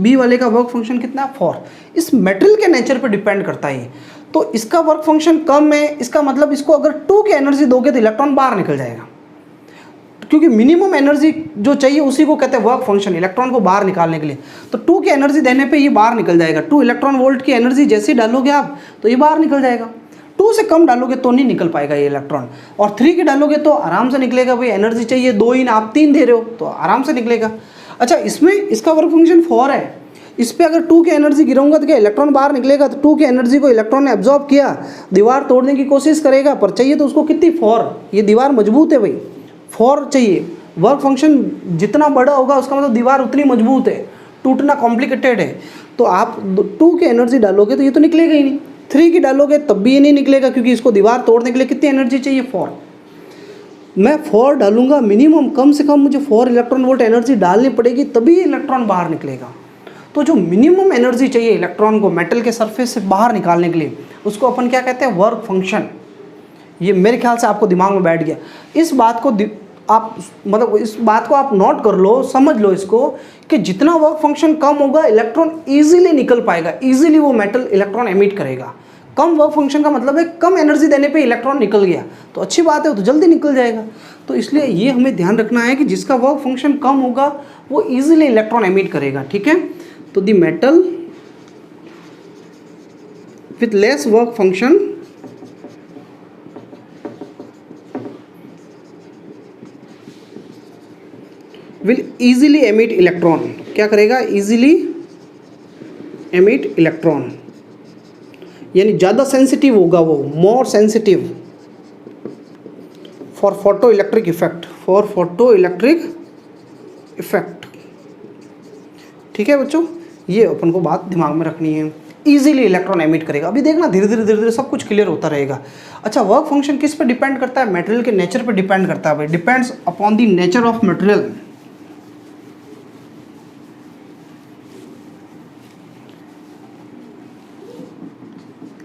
बी वाले का वर्क फंक्शन कितना है 4। इस मटेरियल के नेचर पे डिपेंड करता है ये। तो इसका वर्क फंक्शन कम है, इसका मतलब इसको अगर 2 की एनर्जी दोगे तो इलेक्ट्रॉन बाहर निकल जाएगा, क्योंकि मिनिमम एनर्जी जो चाहिए उसी को कहते हैं वर्क फंक्शन, इलेक्ट्रॉन को बाहर निकालने के लिए। तो 2 की एनर्जी देने पे ये बाहर निकल जाएगा। 2 इलेक्ट्रॉन वोल्ट की एनर्जी जैसे ही डालोगे आप तो ये बाहर निकल जाएगा। 2 से कम डालोगे तो नहीं निकल पाएगा ये इलेक्ट्रॉन, और 3 की डालोगे तो आराम से निकलेगा। भाई एनर्जी चाहिए 2 ही ना, आप 3 दे रहे हो तो आराम से निकलेगा। अच्छा, इसमें इसका वर्क फंक्शन 4 है, इस पर अगर 2 की एनर्जी गिराऊंगा तो क्या इलेक्ट्रॉन बाहर निकलेगा? तो 2 की एनर्जी को इलेक्ट्रॉन ने एब्जॉर्ब किया, दीवार तोड़ने की कोशिश करेगा, पर चाहिए तो उसको कितनी 4। ये दीवार मजबूत है भाई, 4 चाहिए। वर्क फंक्शन जितना बड़ा होगा उसका मतलब दीवार उतनी मजबूत है, टूटना कॉम्प्लिकेटेड है। तो आप 2 की एनर्जी डालोगे तो ये तो निकलेगा ही नहीं, 3 की डालोगे तब भी ये नहीं निकलेगा, क्योंकि इसको दीवार तोड़ने के लिए कितनी एनर्जी चाहिए 4। मैं 4 डालूंगा मिनिमम, कम से कम मुझे 4 इलेक्ट्रॉन वोल्ट एनर्जी डालनी पड़ेगी तभी इलेक्ट्रॉन बाहर निकलेगा। तो जो मिनिमम एनर्जी चाहिए इलेक्ट्रॉन को मेटल के सरफेस से बाहर निकालने के लिए, उसको अपन क्या कहते हैं? Work function. ये मेरे ख्याल से आपको दिमाग में बैठ गया। इस बात को आप नोट कर लो, समझ लो इसको, कि जितना वर्क फंक्शन कम होगा इलेक्ट्रॉन ईजिली निकल पाएगा, ईजिली वो मेटल इलेक्ट्रॉन एमिट करेगा। कम वर्क फंक्शन का मतलब है कम एनर्जी देने पे इलेक्ट्रॉन निकल गया, तो अच्छी बात है, वो तो जल्दी निकल जाएगा। तो इसलिए ये हमें ध्यान रखना है कि जिसका वर्क फंक्शन कम होगा वो ईजिली इलेक्ट्रॉन एमिट करेगा, ठीक है। तो the metal with lace work function will easily emit electron. क्या करेगा? ईजिली एमिट इलेक्ट्रॉन, यानी ज़्यादा सेंसिटिव होगा वो, more sensitive for photo electric effect, ठीक है बच्चों। ये अपन को बात दिमाग में रखनी है, ईजिली इलेक्ट्रॉन एमिट करेगा। अभी देखना धीरे धीरे सब कुछ क्लियर होता रहेगा। अच्छा, वर्क फंक्शन किस पे डिपेंड करता है? मटेरियल के नेचर पे डिपेंड करता है भाई, depends upon the nature of material.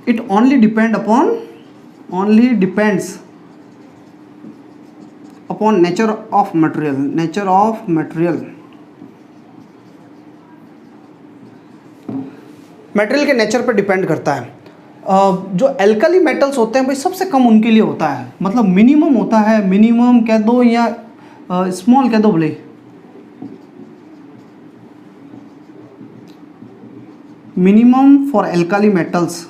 It only depends upon nature of material। Material के नेचर पर डिपेंड करता है। जो एल्कली मेटल्स होते हैं भाई सबसे कम उनके लिए होता है, मतलब मिनिमम होता है, मिनिमम कह दो या स्मॉल कह दो बोले, मिनिमम फॉर एल्कली मेटल्स।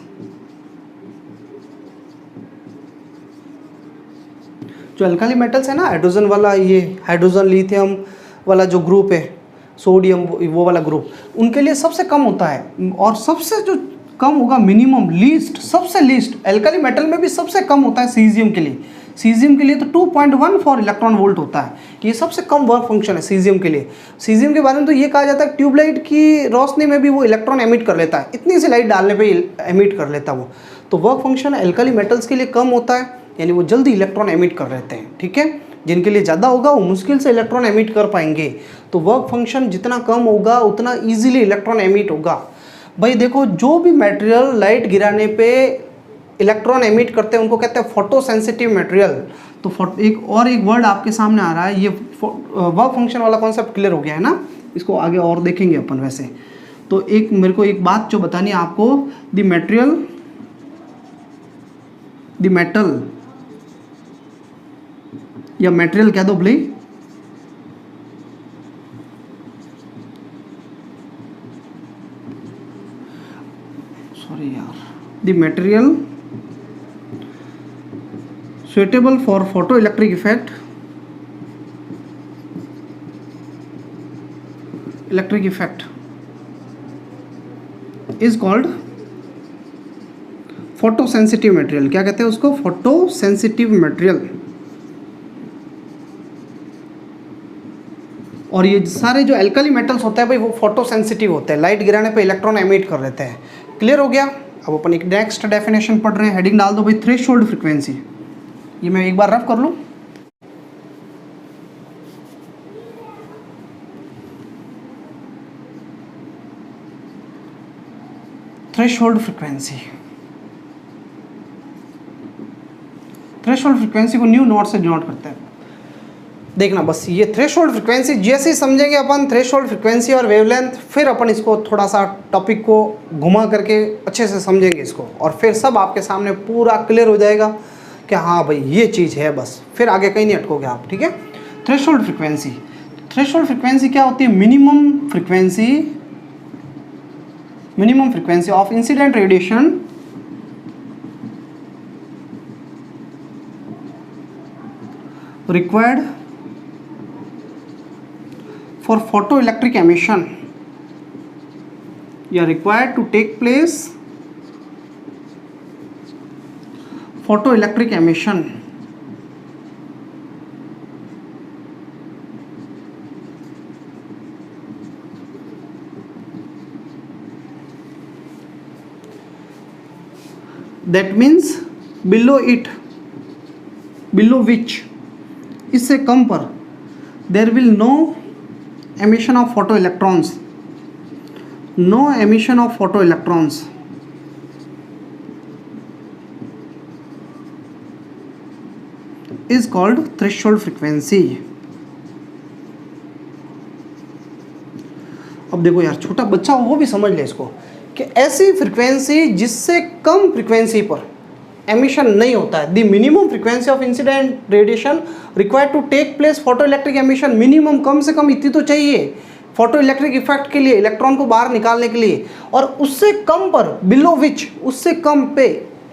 जो अल्काली मेटल्स है ना, हाइड्रोजन वाला, ये हाइड्रोजन लिथियम वाला जो ग्रुप है, सोडियम वो वाला ग्रुप, उनके लिए सबसे कम होता है। और सबसे जो कम होगा मिनिमम, लीस्ट, सबसे लीस्ट अल्काली मेटल में भी सबसे कम होता है सीजियम के लिए। सीजियम के लिए तो 2.14 इलेक्ट्रॉन वोल्ट होता है, ये सबसे कम वर्क फंक्शन है सीजियम के लिए। सीजियम के बारे में तो ये कहा जाता है ट्यूबलाइट की रोशनी में भी वो इलेक्ट्रॉन एमिट कर लेता है, इतनी सी लाइट डालने पर एमिट कर लेता है वो। तो वर्क फंक्शन अल्काली मेटल्स के लिए कम होता है, यानी वो जल्दी इलेक्ट्रॉन एमिट कर लेते हैं, ठीक है। जिनके लिए ज़्यादा होगा वो मुश्किल से इलेक्ट्रॉन एमिट कर पाएंगे। तो वर्क फंक्शन जितना कम होगा उतना इजीली इलेक्ट्रॉन एमिट होगा। भाई देखो, जो भी मटेरियल लाइट गिराने पे इलेक्ट्रॉन एमिट करते हैं उनको कहते हैं फोटो सेंसिटिव मटेरियल। तो एक वर्ड आपके सामने आ रहा है, ये वर्क फंक्शन वाला कॉन्सेप्ट क्लियर हो गया है ना, इसको आगे और देखेंगे अपन वैसे। तो एक मेरे को एक बात जो बतानी है आपको, द मेटल या मटेरियल कह दो भले, सॉरी यार, the material suitable for photo electric effect is called photo sensitive material, क्या कहते हैं उसको, फोटो सेंसिटिव मटेरियल। और ये सारे जो एल्कली मेटल्स होते हैं भाई वो फोटो सेंसिटिव होते हैं, लाइट गिराने पे इलेक्ट्रॉन एमिट कर लेते हैं। क्लियर हो गया। अब अपन एक नेक्स्ट डेफिनेशन पढ़ रहे हैं, हेडिंग डाल दो भाई थ्रेशोल्ड फ्रीक्वेंसी। ये मैं एक बार रफ कर लूँ। थ्रेशोल्ड फ्रीक्वेंसी, थ्रेशोल्ड फ्रीक्वेंसी को न्यू नॉट से डिनोट करते हैं। देखना बस, ये थ्रेशोल्ड फ्रीक्वेंसी जैसे ही समझेंगे अपन थ्रेशोल्ड फ्रीक्वेंसी और वेवलेंथ, फिर अपन इसको थोड़ा सा टॉपिक को घुमा करके अच्छे से समझेंगे इसको, और फिर सब आपके सामने पूरा क्लियर हो जाएगा कि हाँ भाई ये चीज़ है, बस फिर आगे कहीं नहीं अटकोगे आप। ठीक है। थ्रेशोल्ड फ्रीक्वेंसी, थ्रेशोल्ड फ्रीक्वेंसी क्या होती है, minimum frequency of incident radiation required for photoelectric emission, या required to take place photoelectric emission that means below which, इससे कम पर there will no emission of photo electrons, no emission of photo electrons is called threshold frequency. अब देखो यार, छोटा बच्चा वो भी समझ ले इसको कि ऐसी फ्रीक्वेंसी जिससे कम फ्रीक्वेंसी पर एमिशन नहीं होता है, the minimum frequency of incident radiation required to take place photo electric emission, minimum कम से कम इतनी तो चाहिए फोटो इलेक्ट्रिक इफेक्ट के लिए, इलेक्ट्रॉन को बाहर निकालने के लिए, और उससे कम पर बिलो विच, उससे कम पे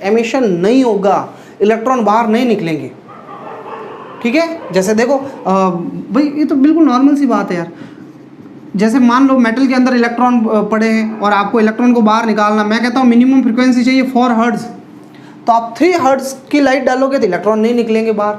एमिशन नहीं होगा, इलेक्ट्रॉन बाहर नहीं निकलेंगे। ठीक है। जैसे देखो भाई ये तो बिल्कुल नॉर्मल सी बात है यार, जैसे मान लो मेटल के अंदर इलेक्ट्रॉन पड़े हैं और आपको इलेक्ट्रॉन को बाहर निकालना, मैं कहता हूँ मिनिमम फ्रीक्वेंसी चाहिए 4 हर्ट्ज, तो आप 3 हर्ट्ज की लाइट डालोगे तो इलेक्ट्रॉन नहीं निकलेंगे बाहर,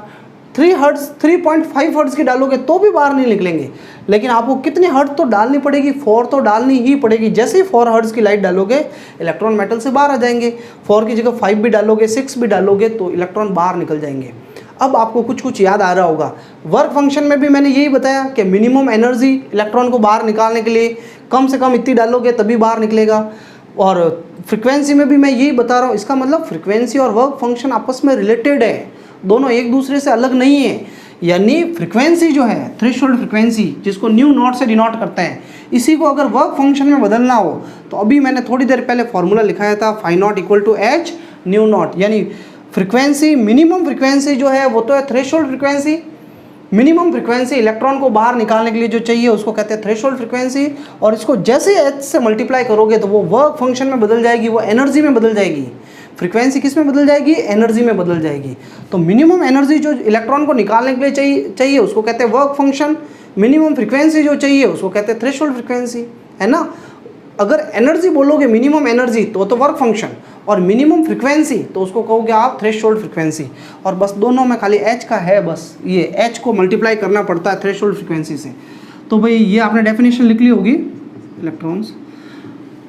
3.5 हर्ट्ज की डालोगे तो भी बाहर नहीं निकलेंगे। लेकिन आपको कितने हर्ट्ज तो डालनी पड़ेगी, 4 तो डालनी ही पड़ेगी। जैसे ही 4 हर्ट्ज की लाइट डालोगे इलेक्ट्रॉन मेटल से बाहर आ जाएंगे, 4 की जगह 5 भी डालोगे, 6 भी डालोगे तो इलेक्ट्रॉन बाहर निकल जाएंगे। अब आपको कुछ याद आ रहा होगा, वर्क फंक्शन में भी मैंने यही बताया कि मिनिमम एनर्जी इलेक्ट्रॉन को बाहर निकालने के लिए कम से कम इतनी डालोगे तभी बाहर निकलेगा, और फ्रीक्वेंसी में भी मैं यही बता रहा हूँ। इसका मतलब फ्रीक्वेंसी और वर्क फंक्शन आपस में रिलेटेड है, दोनों एक दूसरे से अलग नहीं है। यानी फ्रीक्वेंसी जो है थ्रेशोल्ड फ्रीक्वेंसी, जिसको न्यू नॉट से डिनोट करते हैं, इसी को अगर वर्क फंक्शन में बदलना हो तो अभी मैंने थोड़ी देर पहले फॉर्मूला लिखाया था, phi naught equal to h nu naught. यानी फ्रीक्वेंसी, मिनिमम फ्रीक्वेंसी जो है वो तो है threshold frequency, minimum frequency electron को बाहर निकालने के लिए जो चाहिए उसको कहते हैं थ्रेशोल्ड फ्रीक्वेंसी, और इसको जैसे एच से मल्टीप्लाई करोगे तो वो वर्क फंक्शन में बदल जाएगी, वो एनर्जी में बदल जाएगी। फ्रीक्वेंसी किस में बदल जाएगी, एनर्जी में बदल जाएगी। तो मिनिमम एनर्जी जो इलेक्ट्रॉन को निकालने के लिए चाहिए उसको कहते हैं वर्क फंक्शन, मिनिमम फ्रीक्वेंसी जो चाहिए उसको कहते हैं थ्रेशोल्ड फ्रीक्वेंसी, है ना। अगर एनर्जी बोलोगे मिनिमम एनर्जी तो वर्क फंक्शन, और मिनिमम फ्रीक्वेंसी तो उसको कहोगे आप थ्रेशोल्ड फ्रीक्वेंसी। और बस दोनों में खाली एच का है, बस ये एच को मल्टीप्लाई करना पड़ता है थ्रेशोल्ड फ्रीक्वेंसी से। तो भाई ये आपने डेफिनेशन लिख ली होगी, इलेक्ट्रॉन्स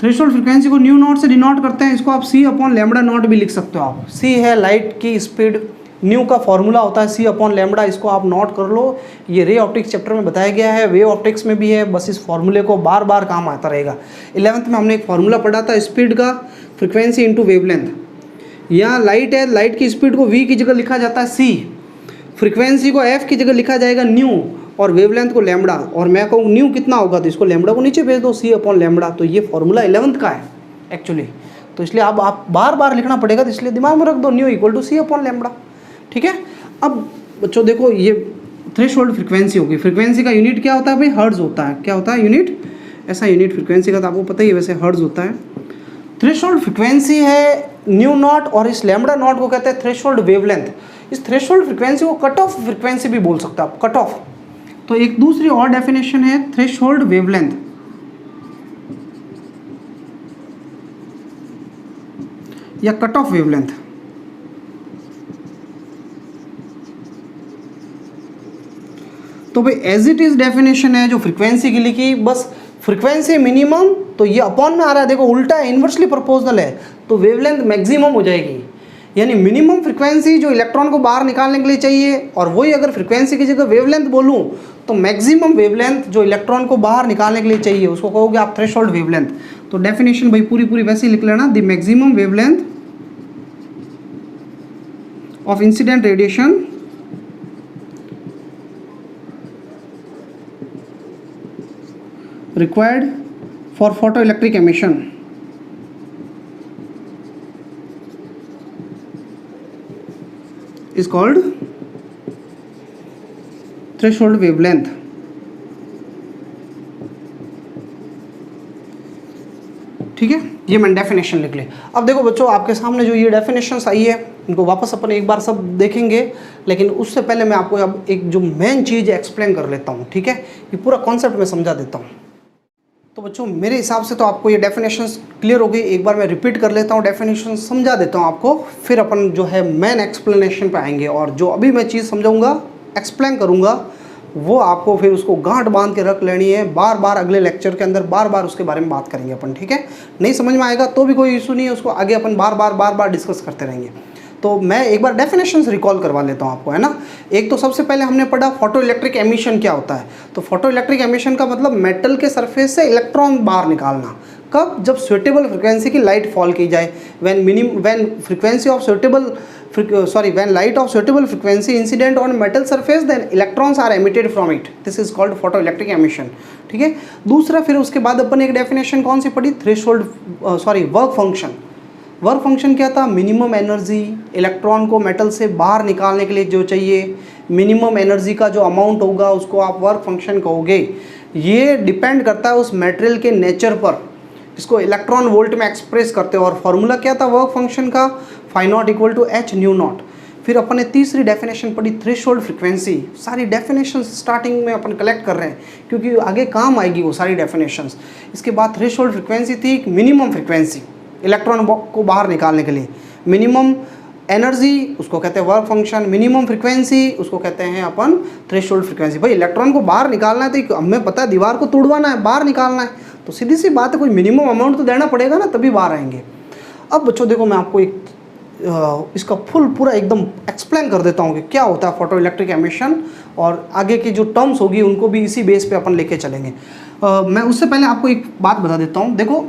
थ्रेशोल्ड फ्रीक्वेंसी को न्यू नॉट से डिनोट करते हैं, इसको आप सी अपॉन लैम्बडा नॉट भी लिख सकते हो आप। सी है लाइट की स्पीड, न्यू का फॉर्मूला होता है सी अपॉन लैम्बडा, इसको आप नोट कर लो। ये रे ऑप्टिक्स चैप्टर में बताया गया है, वेव ऑप्टिक्स में भी है, बस इस फॉर्मूले को बार बार काम आता रहेगा। 11th में हमने एक फॉर्मूला पढ़ा था स्पीड का, फ्रीक्वेंसी इंटू वेवलेंथ। यहाँ लाइट है, लाइट की स्पीड को वी की जगह लिखा जाता है सी, फ्रीक्वेंसी को एफ की जगह लिखा जाएगा न्यू, और वेवलेंथ को लैम्बडा। और मैं कहूँ न्यू कितना होगा तो इसको लैम्बडा को नीचे भेज दो, सी अपॉन लैम्बडा। तो ये फॉर्मूला 11th का है एक्चुअली, तो इसलिए अब आप बार बार लिखना पड़ेगा, तो इसलिए दिमाग में रख दो nu equal to c upon lambda. ठीक है। अब बच्चों देखो, ये थ्रेशोल्ड फ्रीक्वेंसी होगी, फ्रीक्वेंसी का यूनिट क्या होता है भाई, हर्ट्ज होता है। क्या होता है यूनिट, ऐसा यूनिट फ्रीक्वेंसी का तो आपको पता ही है, वैसे हर्ट्ज होता है। थ्रेशोल्ड फ्रीक्वेंसी है न्यू नॉट, और इस लैम्बडा नॉट को कहते हैं थ्रेशोल्ड वेवलेंथ। इस थ्रेशोल्ड फ्रीक्वेंसी को कट ऑफ फ्रीक्वेंसी भी बोल सकते हैं आप, कट ऑफ। तो एक दूसरी और डेफिनेशन है थ्रेशोल्ड वेवलेंथ। या कट ऑफ वेवलेंथ। तो भाई एज इट इज डेफिनेशन है जो फ्रीक्वेंसी की लिखी, बस फ्रीक्वेंसी मिनिमम तो ये अपॉन में आ रहा है, देखो उल्टा है, इन्वर्सली प्रोपोर्शनल है, तो वेवलेंथ मैक्सिमम हो जाएगी। यानी मिनिमम फ्रीक्वेंसी जो इलेक्ट्रॉन को बाहर निकालने के लिए चाहिए, और वही अगर फ्रीक्वेंसी की जगह वेवलेंथ बोलूँ तो मैक्सिमम वेवलेंथ जो इलेक्ट्रॉन को बाहर निकालने के लिए चाहिए उसको कहोगे आप थ्रेशोल्ड वेवलेंथ। तो डेफिनेशन भाई पूरी पूरी वैसे ही लिख लेना, the maximum wavelength of incident radiation required for photoelectric emission is called threshold wavelength। ठीक है, ये मैंने डेफिनेशन लिख ली। अब देखो बच्चों, आपके सामने जो ये डेफिनेशंस आई है इनको वापस अपन एक बार सब देखेंगे, लेकिन उससे पहले मैं आपको अब एक जो मेन चीज़ है एक्सप्लेन कर लेता हूँ। ठीक है, ये पूरा कॉन्सेप्ट मैं समझा देता हूँ। तो बच्चों मेरे हिसाब से तो आपको ये डेफिनेशंस क्लियर हो गई। एक बार मैं रिपीट कर लेता हूँ, डेफिनेशन समझा देता हूँ आपको, फिर अपन जो है मेन एक्सप्लेनेशन पे आएंगे, और जो अभी मैं चीज़ समझाऊंगा एक्सप्लेन करूँगा वो आपको फिर उसको गांठ बांध के रख लेनी है, बार बार अगले लेक्चर के अंदर बार बार उसके बारे में बात करेंगे अपन। ठीक है, नहीं समझ में आएगा तो भी कोई इशू नहीं है, उसको आगे अपन बार बार डिस्कस करते रहेंगे। तो मैं एक बार डेफिनेशंस रिकॉल करवा लेता हूँ आपको, है ना। एक तो सबसे पहले हमने पढ़ा फोटो इलेक्ट्रिक एमिशन क्या होता है। तो फोटो इलेक्ट्रिक एमिशन का मतलब मेटल के सरफेस से इलेक्ट्रॉन बाहर निकालना। कब? जब सुइटेबल फ्रिक्वेंसी की लाइट फॉल की जाए, when light of suitable frequency incident on metal surface, then electrons are emitted from it. This is called photoelectric emission। ठीक है। दूसरा फिर उसके बाद अपन एक डेफिनेशन कौन सी पढ़ी? Work function. वर्क फंक्शन क्या था? मिनिमम एनर्जी इलेक्ट्रॉन को मेटल से बाहर निकालने के लिए जो चाहिए, मिनिमम एनर्जी का जो अमाउंट होगा उसको आप वर्क फंक्शन कहोगे। ये डिपेंड करता है उस मटेरियल के नेचर पर, इसको इलेक्ट्रॉन वोल्ट में एक्सप्रेस करते हो। और फॉर्मूला क्या था वर्क फंक्शन का? φ0 = h ν0। फिर अपन ने तीसरी डेफिनेशन पढ़ी थ्रेशोल्ड फ्रिक्वेंसी। सारी डेफिनेशन स्टार्टिंग में अपन कलेक्ट कर रहे हैं क्योंकि आगे काम आएगी वो सारी डेफिनेशंस। इसके बाद थ्रेशोल्ड फ्रिक्वेंसी थी मिनिमम फ्रिक्वेंसी इलेक्ट्रॉन को बाहर निकालने के लिए, मिनिमम एनर्जी उसको कहते हैं वर्क फंक्शन, मिनिमम फ्रिक्वेंसी उसको कहते हैं अपन थ्रेशोल्ड फ्रिक्वेंसी। भाई इलेक्ट्रॉन को बाहर निकालना है तो हमें पता है दीवार को तोड़वाना है, बाहर निकालना है, तो सीधी सी बात है कोई मिनिमम अमाउंट तो देना पड़ेगा ना, तभी बाहर आएंगे। अब बच्चों देखो मैं आपको एक इसका पूरा एकदम एक्सप्लेन कर देता हूँ कि क्या होता है फोटो इलेक्ट्रिक एमिशन, और आगे की जो टर्म्स होगी उनको भी इसी बेस पे अपन लेके चलेंगे। मैं उससे पहले आपको एक बात बता देता हूँ। देखो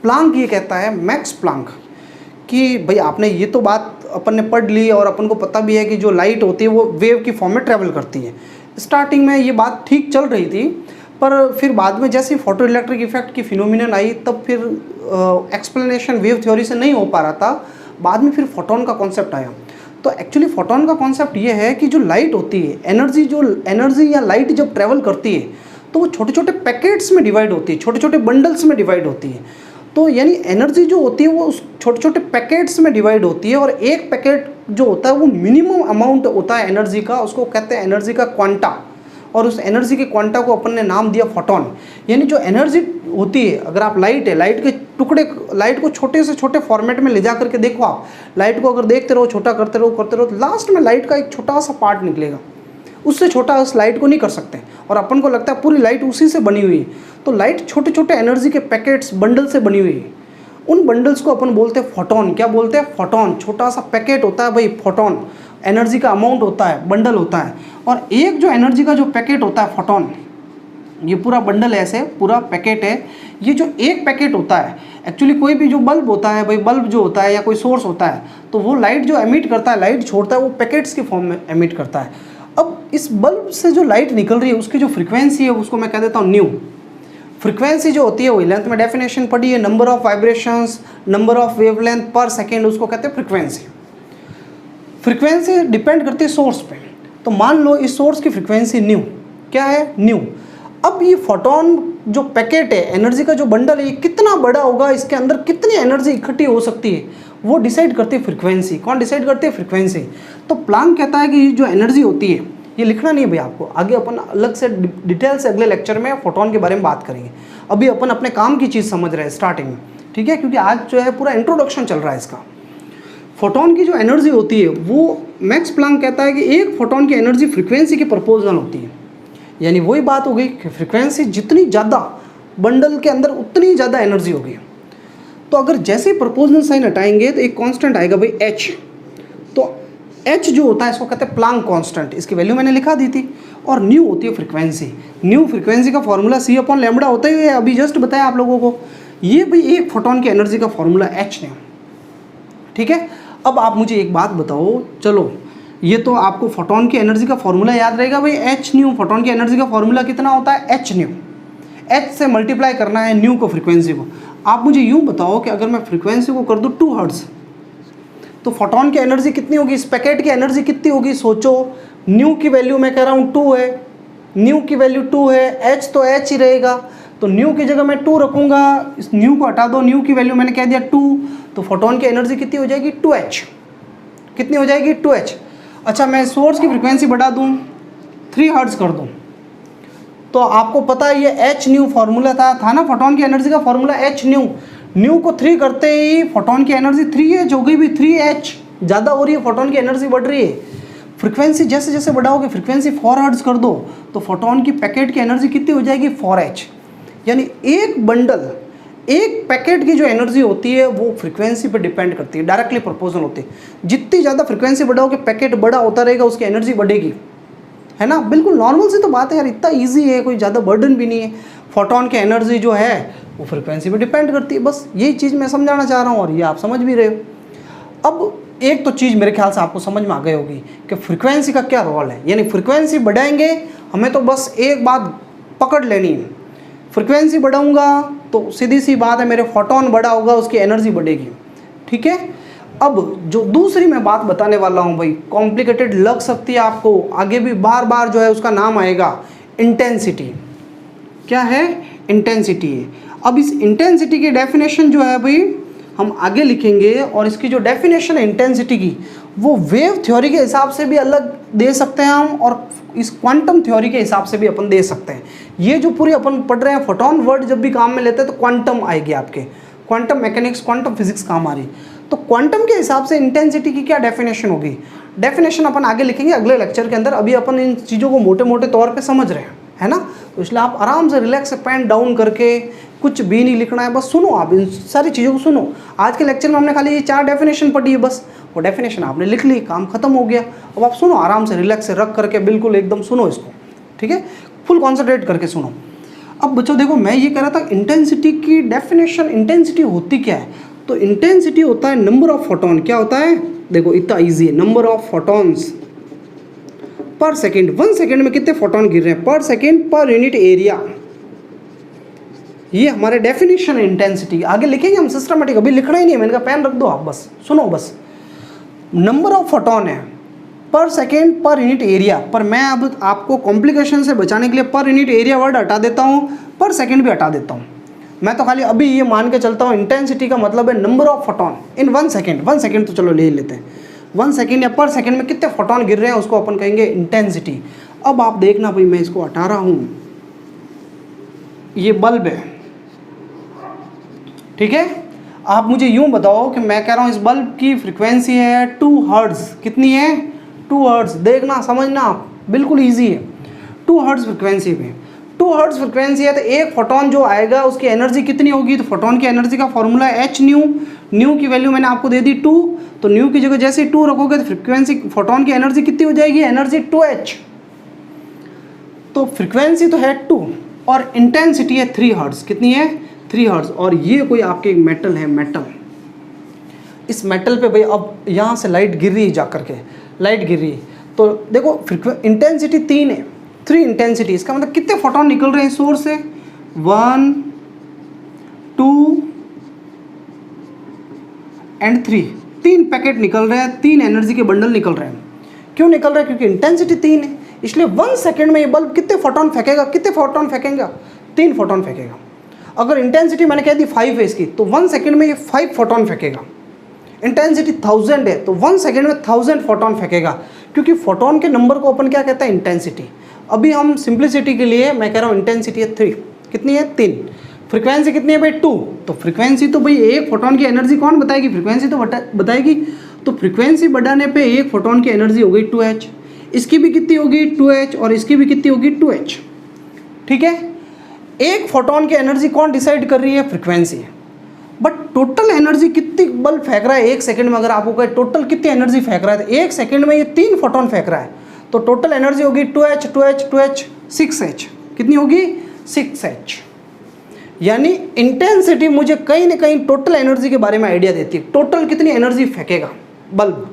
प्लांक ये कहता है, मैक्स प्लांक, कि भाई आपने ये तो बात अपन ने पढ़ ली और अपन को पता भी है कि जो लाइट होती है वो वेव की फॉर्म में ट्रेवल करती है। स्टार्टिंग में ये बात ठीक चल रही थी, पर फिर बाद में जैसे फोटो इलेक्ट्रिक इफेक्ट की फिनोमिनन आई तब फिर एक्सप्लेनेशन वेव थ्योरी से नहीं हो पा रहा था। बाद में फिर फोटोन का कॉन्सेप्ट आया। तो एक्चुअली फोटोन का कॉन्सेप्ट ये है कि जो लाइट होती है, एनर्जी या लाइट जब ट्रैवल करती है तो वो छोटे छोटे पैकेट्स में डिवाइड होती है, छोटे छोटे बंडल्स में डिवाइड होती है। तो यानी एनर्जी जो होती है वो उस छोटे छोटे पैकेट्स में डिवाइड होती है, और एक पैकेट जो होता है वो मिनिमम अमाउंट होता है एनर्जी का, उसको कहते हैं एनर्जी का क्वांटा, और उस एनर्जी के क्वांटा को अपन ने नाम दिया फोटोन। यानी जो एनर्जी होती है, अगर आप लाइट है, लाइट के टुकड़े, लाइट को छोटे से छोटे फॉर्मेट में ले जा करके देखो, आप लाइट को अगर देखते रहो, छोटा करते रहो, लास्ट में लाइट का एक छोटा सा पार्ट निकलेगा, उससे छोटा उस लाइट को नहीं कर सकते, और अपन को लगता है पूरी लाइट उसी से बनी हुई है। तो लाइट छोटे छोटे एनर्जी के पैकेट्स, बंडल से बनी हुई है। उन बंडल्स को अपन बोलते हैं फोटोन। क्या बोलते हैं? फोटोन। छोटा सा पैकेट होता है भाई, फोटोन एनर्जी का अमाउंट होता है, बंडल होता है। और एक जो एनर्जी का जो पैकेट होता है फोटोन, ये पूरा बंडल ऐसे पूरा पैकेट है। ये जो एक पैकेट होता है, एक्चुअली कोई भी जो बल्ब होता है भाई, बल्ब जो होता है या कोई सोर्स होता है, तो वो लाइट जो एमिट करता है, लाइट छोड़ता है, वो पैकेट्स के फॉर्म में एमिट करता है। अब इस बल्ब से जो लाइट निकल रही है उसकी जो फ्रीक्वेंसी है उसको मैं कह देता हूँ न्यू। फ्रीक्वेंसी जो होती है वो लेंथ में डेफिनेशन पढ़ी है, number of vibrations, number of wavelength पर सेकेंड, उसको कहते हैं फ्रीक्वेंसी। फ्रीक्वेंसी डिपेंड करती है सोर्स पे। तो मान लो इस सोर्स की फ्रीक्वेंसी न्यू, क्या है? न्यू। अब ये फोटोन जो पैकेट है, एनर्जी का जो बंडल है, ये कितना बड़ा होगा, इसके अंदर कितनी एनर्जी इकट्ठी हो सकती है, वो डिसाइड करती है फ्रीक्वेंसी। कौन डिसाइड करती है? फ्रीक्वेंसी। तो प्लांक कहता है कि ये जो एनर्जी होती है, ये लिखना नहीं है भाई आपको, आगे अपन अलग से डिटेल से अगले लेक्चर में फोटोन के बारे में बात करेंगे। अभी अपन अपने काम की चीज़ समझ रहे हैं स्टार्टिंग में, ठीक है, क्योंकि आज जो है पूरा इंट्रोडक्शन चल रहा है इसका। फोटोन की जो एनर्जी होती है वो मैक्स प्लैंक कहता है कि एक फोटोन की एनर्जी फ्रीक्वेंसी के प्रोपोर्शनल होती है। यानी वही बात हो गई कि फ्रीक्वेंसी जितनी ज़्यादा बंडल के अंदर उतनी ज़्यादा एनर्जी होगी। तो अगर जैसे ही प्रोपोर्शनल साइन हटाएंगे तो एक कांस्टेंट आएगा भाई एच। तो एच जो होता है इसको कहते हैं प्लैंक कांस्टेंट, इसकी वैल्यू मैंने लिखा दी थी। और न्यू होती है फ्रीक्वेंसी। न्यू फ्रीक्वेंसी का फॉर्मूला C/λ होता है, अभी जस्ट बताया आप लोगों को। ये भाई एक फोटोन की एनर्जी का फॉर्मूला एच है। ठीक है, अब आप मुझे एक बात बताओ, चलो ये तो आपको फोटोन की एनर्जी का फॉर्मूला याद रहेगा भाई एच न्यू। फोटोन की एनर्जी का फॉर्मूला कितना होता है एच न्यू। एच से मल्टीप्लाई करना है न्यू को, फ्रीक्वेंसी को। आप मुझे यूँ बताओ कि अगर मैं फ्रीक्वेंसी को कर दूँ 2 हर्ट्ज़ तो फोटोन की एनर्जी कितनी होगी, इस पैकेट की एनर्जी कितनी होगी सोचो। न्यू की वैल्यू मैं कह रहा हूँ 2 है, न्यू की वैल्यू 2 है, एच तो एच ही रहेगा। तो न्यू की जगह मैं 2 रखूँगा, इस न्यू को हटा दो, न्यू की वैल्यू मैंने कह दिया 2, तो फोटोन की एनर्जी कितनी हो जाएगी 2h। कितनी हो जाएगी 2h। अच्छा, मैं सोर्स की फ्रीक्वेंसी बढ़ा दूँ 3 हर्ट्ज़ कर दूँ तो आपको पता है ये एच न्यू फार्मूला था ना फोटोन की एनर्जी का फॉर्मूला एच न्यू। न्यू को 3 करते ही फोटोन की एनर्जी 3h हो गई भी, 3h ज़्यादा हो रही है, फोटोन की एनर्जी बढ़ रही है। फ्रीक्वेंसी जैसे जैसे बढ़ाओगे, फ्रीक्वेंसी 4 हर्ट्ज़ कर दो तो फोटोन की पैकेट की एनर्जी कितनी हो जाएगी 4h। यानी एक बंडल, एक पैकेट की जो एनर्जी होती है वो फ्रीक्वेंसी पर डिपेंड करती है, डायरेक्टली प्रोपोर्शनल होती है। जितनी ज़्यादा फ्रीक्वेंसी बढ़ाओगे पैकेट बड़ा होता रहेगा, उसकी एनर्जी बढ़ेगी, है ना। बिल्कुल नॉर्मल सी तो बात है यार, इतना इजी है, कोई ज़्यादा बर्डन भी नहीं है। फोटोन की एनर्जी जो है वो फ्रीक्वेंसी पे डिपेंड करती है, बस यही चीज़ मैं समझाना चाह रहा हूँ और ये आप समझ भी रहे हो। अब एक तो चीज़ मेरे ख्याल से आपको समझ में आ गई होगी कि फ्रीक्वेंसी का क्या रोल है। यानी फ्रीक्वेंसी बढ़ाएंगे, हमें तो बस एक बात पकड़ लेनी है, फ्रीक्वेंसी बढ़ाऊँगा तो सीधी सी बात है मेरे फोटोन बड़ा होगा, उसकी एनर्जी बढ़ेगी। ठीक है, अब जो दूसरी मैं बात बताने वाला हूँ भाई, कॉम्प्लिकेटेड लग सकती है आपको, आगे भी बार बार जो है उसका नाम आएगा, इंटेंसिटी। क्या है, इंटेंसिटी है। अब इस इंटेंसिटी की डेफिनेशन जो है भाई हम आगे लिखेंगे, और इसकी जो डेफिनेशन है इंटेंसिटी की वो वेव थ्योरी के हिसाब से भी अलग दे सकते हैं हम, और इस क्वांटम थ्योरी के हिसाब से भी अपन दे सकते हैं। ये जो पूरी अपन पढ़ रहे हैं फोटोन वर्ड जब भी काम में लेते हैं तो क्वांटम आएगी आपके, क्वांटम मैकेनिक्स, क्वांटम फिजिक्स काम आ रही। तो क्वांटम के हिसाब से इंटेंसिटी की क्या डेफिनेशन होगी, डेफिनेशन अपन आगे लिखेंगे अगले लेक्चर के अंदर। अभी अपन इन चीज़ों को मोटे मोटे तौर पे समझ रहे हैं, है ना। तो इसलिए आप आराम से रिलैक्स से पेन डाउन करके, कुछ भी नहीं लिखना है, बस सुनो, आप इन सारी चीज़ों को सुनो। आज के लेक्चर में हमने खाली ये 4 डेफिनेशन पढ़ी है, बस वो डेफिनेशन आपने लिख ली, काम खत्म हो गया। अब आप सुनो आराम से, रिलैक्स से रख करके, बिल्कुल एकदम सुनो इसको, ठीक है, फुल कॉन्सेंट्रेट करके सुनो। अब बच्चों देखो, मैं ये कह रहा था इंटेंसिटी की डेफिनेशन, इंटेंसिटी होती क्या है। तो इंटेंसिटी होता है नंबर ऑफ फोटोन। क्या होता है, देखो इतना ईजी है, number of photons per second. 1 second में कितने फोटोन गिर रहे हैं पर सेकेंड पर यूनिट एरिया। ये हमारे डेफिनेशन है इंटेंसिटी। आगे लिखेंगे हम सिस्टमेटिक, अभी लिखना ही नहीं है, मैंने कहा पेन रख दो आप, बस सुनो। बस नंबर ऑफ फोटोन है पर सेकेंड पर यूनिट एरिया, पर मैं अब आपको कॉम्प्लिकेशन से बचाने के लिए पर यूनिट एरिया वर्ड हटा देता हूँ, पर सेकेंड भी हटा देता हूँ। मैं तो खाली अभी ये मान के चलता हूँ इंटेंसिटी का मतलब है number of photon in 1 second. 1 second तो चलो ले लेते हैं, 1 सेकेंड या पर सेकेंड में कितने फोटोन गिर रहे हैं उसको अपन कहेंगे इंटेंसिटी। अब आप देखना भाई, मैं इसको हटा रहा हूँ, ये बल्ब है, ठीक है। आप मुझे यूँ बताओ कि मैं कह रहा हूँ इस बल्ब की फ्रीक्वेंसी है 2 हर्ट्ज़। कितनी है, 2 हर्ट्ज़। देखना समझना आप, बिल्कुल ईजी है। 2 हर्ट्ज़ फ्रीक्वेंसी पे, 2 हर्ट्ज़ फ्रीक्वेंसी है तो एक फोटोन जो आएगा उसकी एनर्जी कितनी होगी। तो फोटोन की एनर्जी का फॉर्मूला है एच न्यू। न्यू की वैल्यू मैंने आपको दे दी 2, तो न्यू की जगह जैसे 2 रखोगे तो फ्रीक्वेंसी, फोटोन की एनर्जी कितनी हो जाएगी, एनर्जी 2h। तो फ्रीक्वेंसी तो है 2 और इंटेंसिटी है 3 हर्ट्ज़। कितनी है, 3 हर्ट्ज़। और ये कोई आपके एक मेटल है, मेटल, इस मेटल पे भाई अब यहाँ से लाइट गिर रही है, जा करके लाइट गिर रही है, तो देखो इंटेंसिटी 3 है, 3 इंटेंसिटी। इसका मतलब कितने फोटोन निकल रहे हैं सोर्स से, 1 2 एंड 3, 3 पैकेट निकल रहे हैं, 3 एनर्जी के बंडल निकल रहे हैं। क्यों निकल रहे हैं, क्योंकि इंटेंसिटी 3 है, इसलिए 1 सेकेंड में ये बल्ब कितने फोटोन फेंकेगा, कितने फोटोन फेंकेगा, 3 फोटोन फेंकेगा। अगर इंटेंसिटी मैंने कह दी 5 है इसकी, तो 1 सेकेंड में ये 5 फोटोन फेंकेगा। इंटेंसिटी 1000 है तो 1 सेकेंड में 1000 फोटोन फेंकेगा, क्योंकि फोटोन के नंबर को अपन क्या कहते हैं, इंटेंसिटी। अभी हम सिंप्लिसिटी के लिए मैं कह रहा हूँ इंटेंसिटी है 3। कितनी है, 3। फ्रीक्वेंसी कितनी है भाई 2, तो फ्रीक्वेंसी तो भाई एक फोटोन की एनर्जी कौन बताएगी, फ्रीक्वेंसी तो बताएगी। तो फ्रीक्वेंसी बढ़ाने पे एक फोटोन की एनर्जी हो गई 2h, इसकी भी कितनी होगी 2h और इसकी भी कितनी होगी 2h। ठीक है, एक फोटोन की एनर्जी कौन डिसाइड कर रही है, फ्रीक्वेंसी। बट टोटल एनर्जी कितनी बल्ब फेंक रहा है एक सेकंड में, अगर आपको कहे टोटल कितनी एनर्जी फेंक रहा है, तो एक सेकंड में ये 3 फोटोन फेंक रहा है, तो टोटल एनर्जी होगी 2h 2h 2h 6h। कितनी होगी 6h। यानी इंटेंसिटी मुझे कहीं ना कहीं टोटल एनर्जी के बारे में आइडिया देती है, टोटल कितनी एनर्जी फेंकेगा बल्ब,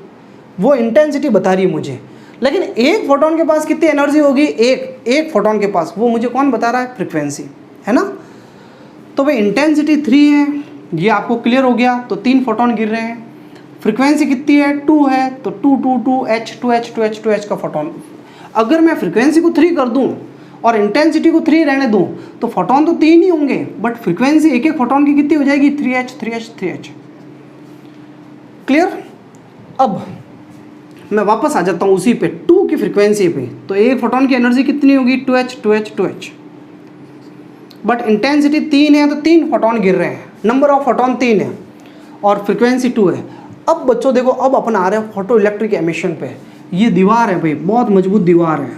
वो इंटेंसिटी बता रही है मुझे। लेकिन एक फोटोन के पास कितनी एनर्जी होगी, एक फोटोन के पास, वो मुझे कौन बता रहा है, फ्रीक्वेंसी, है ना। तो भाई इंटेंसिटी 3 है, ये आपको क्लियर हो गया। तो 3 फोटोन गिर रहे हैं, फ्रीक्वेंसी कितनी है 2 है, तो 2 2 2h 2h 2h 2h का फोटोन। अगर मैं फ्रीक्वेंसी को 3 कर दूं और इंटेंसिटी को 3 रहने दूं, तो फोटोन तो 3 ही होंगे, बट फ्रीक्वेंसी एक एक फोटोन की कितनी हो जाएगी 3h 3h 3h। क्लियर। अब मैं वापस आ जाता हूँ उसी पे 2 की फ्रीक्वेंसी पे, तो एक फोटोन की एनर्जी कितनी होगी 2h 2h 2h, but intensity 3 है, तो 3 फोटोन गिर रहे हैं, नंबर ऑफ फोटोन 3 है और फ्रीक्वेंसी 2 है। अब बच्चों देखो, अब अपन आ रहे हैं फोटो इलेक्ट्रिक एमिशन पे। ये दीवार है भाई, बहुत मजबूत दीवार है,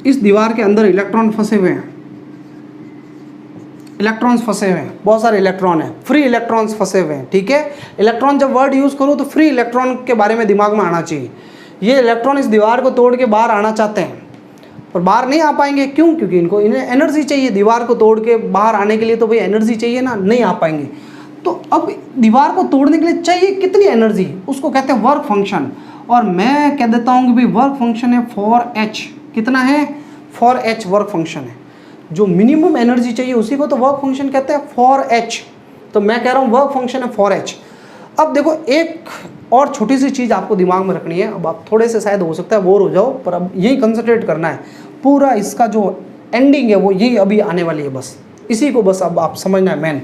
इस दीवार के अंदर इलेक्ट्रॉन फंसे हुए हैं, इलेक्ट्रॉन्स फंसे हुए हैं, बहुत सारे इलेक्ट्रॉन है, फ्री इलेक्ट्रॉन्स फंसे हुए हैं। ठीक है, इलेक्ट्रॉन जब वर्ड यूज़ करूँ तो फ्री इलेक्ट्रॉन के बारे में दिमाग में आना चाहिए। ये इलेक्ट्रॉन इस दीवार को तोड़ के बाहर आना चाहते हैं, पर बाहर नहीं आ पाएंगे, क्यों, क्योंकि इन्हें एनर्जी चाहिए, दीवार को तोड़ के बाहर आने के लिए तो भाई एनर्जी चाहिए ना, नहीं आ पाएंगे। तो अब दीवार को तोड़ने के लिए चाहिए कितनी एनर्जी, उसको कहते हैं वर्क फंक्शन, और मैं कह देता हूँ कि भाई वर्क फंक्शन है 4h। कितना है 4h वर्क फंक्शन है, जो मिनिमम एनर्जी चाहिए उसी को तो वर्क फंक्शन कहते हैं 4h। तो मैं कह रहा हूँ वर्क फंक्शन है 4h। अब देखो एक और छोटी सी चीज़ आपको दिमाग में रखनी है, अब आप थोड़े से शायद हो सकता है बोर हो जाओ, पर अब यही कंसंट्रेट करना है, पूरा इसका जो एंडिंग है वो यही अभी आने वाली है, बस इसी को बस अब आप समझना है मैन।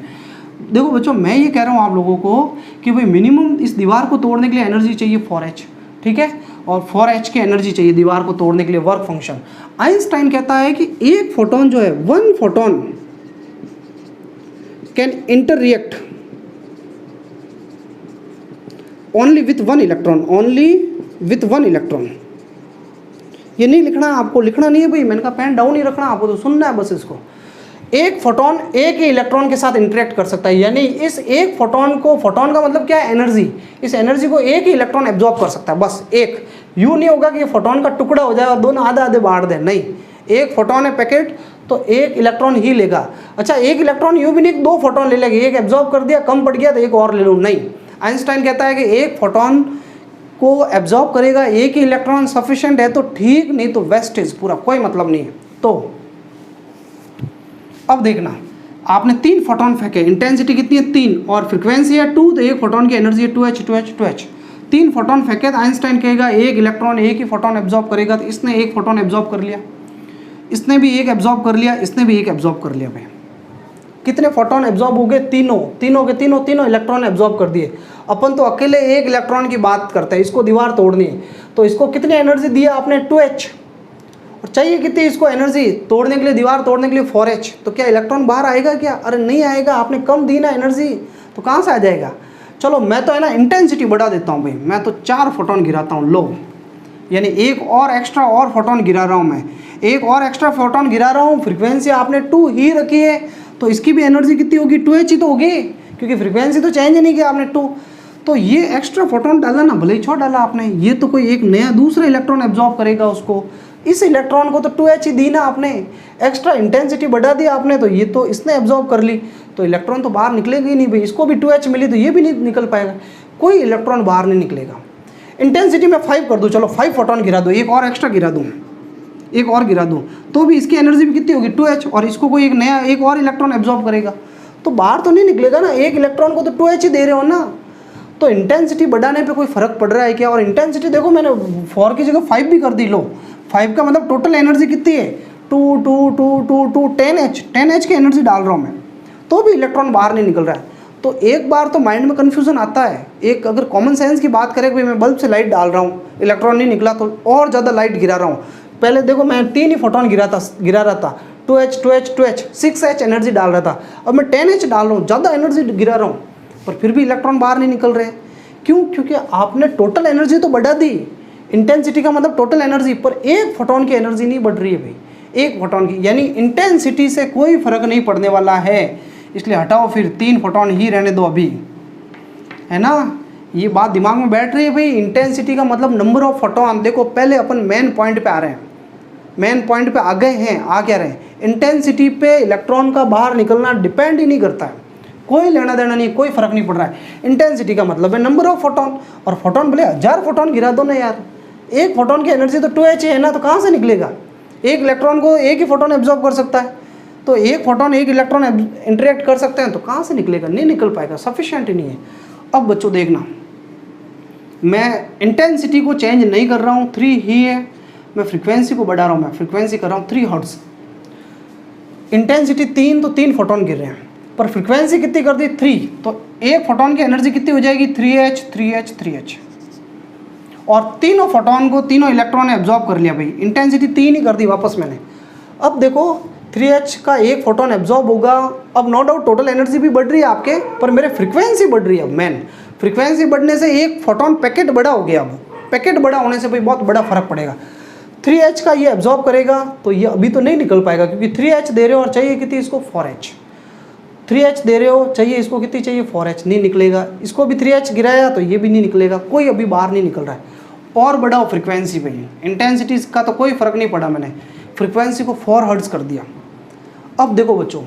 देखो बच्चों, मैं ये कह रहा हूँ आप लोगों को कि भाई मिनिमम इस दीवार को तोड़ने के लिए एनर्जी चाहिए 4h, ठीक है, और 4h की एनर्जी चाहिए दीवार को तोड़ने के लिए, वर्क फंक्शन। आइंस्टाइन कहता है कि एक फोटोन जो है, 1 photon can inter react only with 1 electron, only with 1 electron. ये नहीं लिखना है आपको, लिखना नहीं है भाई, मैंने कहा पेन डाउन ही रखना, आपको तो सुनना है बस इसको। एक फोटोन एक ही इलेक्ट्रॉन के साथ इंटरेक्ट कर सकता है, यानी इस एक फोटोन को, फोटोन का मतलब क्या है, एनर्जी, इस एनर्जी को एक ही इलेक्ट्रॉन एब्जॉर्ब कर सकता है, बस एक। यूँ नहीं होगा कि फोटोन का टुकड़ा हो जाए और दोनों आधे आधे बांट दें, नहीं, एक फोटोन है पैकेट, तो एक इलेक्ट्रॉन ही लेगा। अच्छा, एक इलेक्ट्रॉन यूँ भी नहीं 2 फोटोन ले लेगा, एक एब्जॉर्ब कर दिया, कम पड़ गया तो एक और ले लूँ, नहीं। आइंस्टाइन कहता है कि एक फोटोन को एब्जॉर्ब करेगा एक ही इलेक्ट्रॉन सफिशिएंट है तो ठीक, नहीं तो वेस्टेज पूरा, कोई मतलब नहीं है। तो अब देखना, आपने 3 फोटोन फेंके, इंटेंसिटी कितनी है 3 और फ्रीक्वेंसी है 2, तो एक फोटोन की एनर्जी है 2h 2h 2h। 3 फोटोन फेंके तो आइंस्टाइन कहेगा एक इलेक्ट्रॉन एक ही फोटोन एब्जॉर्ब करेगा, तो इसने एक फोटोन एब्जॉर्ब कर लिया, इसने भी एक एब्जॉर्ब कर लिया, इसने भी एक एब्जॉर्ब कर लिया। भाई कितने फोटोन एब्जॉर्ब हो गए, तीनों इलेक्ट्रॉन एब्जॉर्ब कर दिए। अपन तो अकेले एक इलेक्ट्रॉन की बात करते हैं, इसको दीवार तोड़नी है, तो इसको कितनी एनर्जी दिया आपने 2h, और चाहिए कितनी इसको एनर्जी तोड़ने के लिए, दीवार तोड़ने के लिए 4h। तो क्या इलेक्ट्रॉन बाहर आएगा क्या, अरे नहीं आएगा, आपने कम दी ना एनर्जी, तो कहाँ से आ जाएगा। चलो मैं तो है ना इंटेंसिटी बढ़ा देता हूँ भाई, मैं तो 4 फोटोन गिराता हूँ, लो, यानी एक और एक्स्ट्रा और फोटोन गिरा रहा हूँ मैं, एक और एक्स्ट्रा फोटोन गिरा रहा हूँ। फ्रीक्वेंसी आपने 2 ही रखी है, तो इसकी भी एनर्जी कितनी होगी 2h ही तो होगी, क्योंकि फ्रीक्वेंसी तो चेंज नहीं किया आपने 2। तो ये एक्स्ट्रा फोटोन डाला ना, भले ही छोड़ डाला आपने, ये तो कोई एक नया दूसरा इलेक्ट्रॉन एब्जॉर्ब करेगा उसको, इस इलेक्ट्रॉन को तो 2h ही दी ना आपने, एक्स्ट्रा इंटेंसिटी बढ़ा दी आपने, तो ये तो इसने एब्जॉर्ब कर ली, तो इलेक्ट्रॉन तो बाहर निकलेगा ही नहीं भाई, इसको भी 2h मिली तो ये भी नहीं निकल पाएगा, कोई इलेक्ट्रॉन बाहर नहीं निकलेगा। इंटेंसिटी में 5 कर दूँ, चलो 5 फोटोन गिरा दो, एक और एक्स्ट्रा गिरा दूँ, एक और गिरा दूँ, तो भी इसकी एनर्जी भी कितनी होगी 2h, और इसको कोई एक नया एक और इलेक्ट्रॉन एब्जॉर्ब करेगा, तो बाहर तो नहीं निकलेगा ना, एक इलेक्ट्रॉन को तो 2h ही दे रहे हो ना। तो इंटेंसिटी बढ़ाने पे कोई फ़र्क पड़ रहा है क्या, और इंटेंसिटी देखो मैंने 4 की जगह 5 भी कर दी, लो 5 का मतलब टोटल एनर्जी कितनी है 2 2 2 2 2 10h की एनर्जी डाल रहा हूँ मैं, तो भी इलेक्ट्रॉन बाहर नहीं निकल रहा है। तो एक बार तो माइंड में कन्फ्यूज़न आता है, एक अगर कॉमन सेंस की बात करें कि मैं बल्ब से लाइट डाल रहा हूँ, इलेक्ट्रॉन नहीं निकला, तो और ज़्यादा लाइट गिरा रहा हूँ। पहले देखो मैं 3 ही फोटोन गिरा रहा था, 2H 2H 2H 6H energy डाल रहा था, अब मैं 10H डाल रहा हूँ, ज़्यादा एनर्जी गिरा रहा हूँ, पर फिर भी इलेक्ट्रॉन बाहर नहीं निकल रहे। क्यों? क्योंकि आपने टोटल एनर्जी तो बढ़ा दी, इंटेंसिटी का मतलब टोटल एनर्जी, पर एक फोटोन की एनर्जी नहीं बढ़ रही है भाई, एक फोटोन की, यानी इंटेंसिटी से कोई फर्क नहीं पड़ने वाला है। इसलिए हटाओ, फिर 3 फोटोन ही रहने दो अभी, है ना। ये बात दिमाग में बैठ रही है भाई। इंटेंसिटी का मतलब नंबर ऑफ फोटोन। देखो पहले अपन मेन पॉइंट पे आ रहे हैं, मेन पॉइंट पे आ गए हैं, आ क्या रहे हैं, इंटेंसिटी पे इलेक्ट्रॉन का बाहर निकलना डिपेंड ही नहीं करता है, कोई लेना देना नहीं, कोई फर्क नहीं पड़ रहा है। इंटेंसिटी का मतलब है नंबर ऑफ फोटोन, और फोटोन भले 1000 फोटोन गिरा दो ना यार, एक फोटोन की एनर्जी तो 2H है ना, तो कहाँ से निकलेगा? एक इलेक्ट्रॉन को एक ही फोटोन एब्जॉर्ब कर सकता है, तो एक फोटोन एक इलेक्ट्रॉन इंटरेक्ट कर सकते हैं, तो कहाँ से निकलेगा? नहीं निकल पाएगा, सफिशिएंट ही नहीं है। अब बच्चों देखना, मैं इंटेंसिटी को चेंज नहीं कर रहा हूँ, 3 ही है, मैं फ्रीक्वेंसी को बढ़ा रहा हूँ, मैं फ्रीक्वेंसी कर रहा हूँ 3 हर्ट्ज। इंटेंसिटी 3, तो 3 फोटोन गिर रहे हैं, पर फ्रीक्वेंसी कितनी कर दी? 3, तो एक फोटोन की एनर्जी कितनी हो जाएगी? 3H 3H 3H, और तीनों फोटोन को तीनों इलेक्ट्रॉन ने एब्जॉर्ब कर लिया भाई, इंटेंसिटी 3 ही कर दी वापस मैंने। अब देखो 3H का एक फोटोन एब्जॉर्ब होगा, अब नो डाउट टोटल एनर्जी भी बढ़ रही है आपके, पर मेरे फ्रीक्वेंसी बढ़ रही है। अब मेन फ्रीक्वेंसी बढ़ने से एक फोटोन पैकेट बड़ा हो गया, अब पैकेट बड़ा होने से भाई बहुत बड़ा फर्क पड़ेगा। 3H का ये एब्जॉर्ब करेगा, तो ये अभी तो नहीं निकल पाएगा, क्योंकि 3H दे रहे हो और चाहिए कितनी इसको? 4H। 3H दे रहे हो, चाहिए इसको कितनी चाहिए? 4H, नहीं निकलेगा। इसको भी 3H गिराया तो ये भी नहीं निकलेगा, कोई अभी बाहर नहीं निकल रहा है। और बढ़ाओ फ्रीक्वेंसी पे, इंटेंसिटी का तो कोई फ़र्क नहीं पड़ा, मैंने फ्रीक्वेंसी को 4 हर्ट्ज़ कर दिया। अब देखो बच्चों,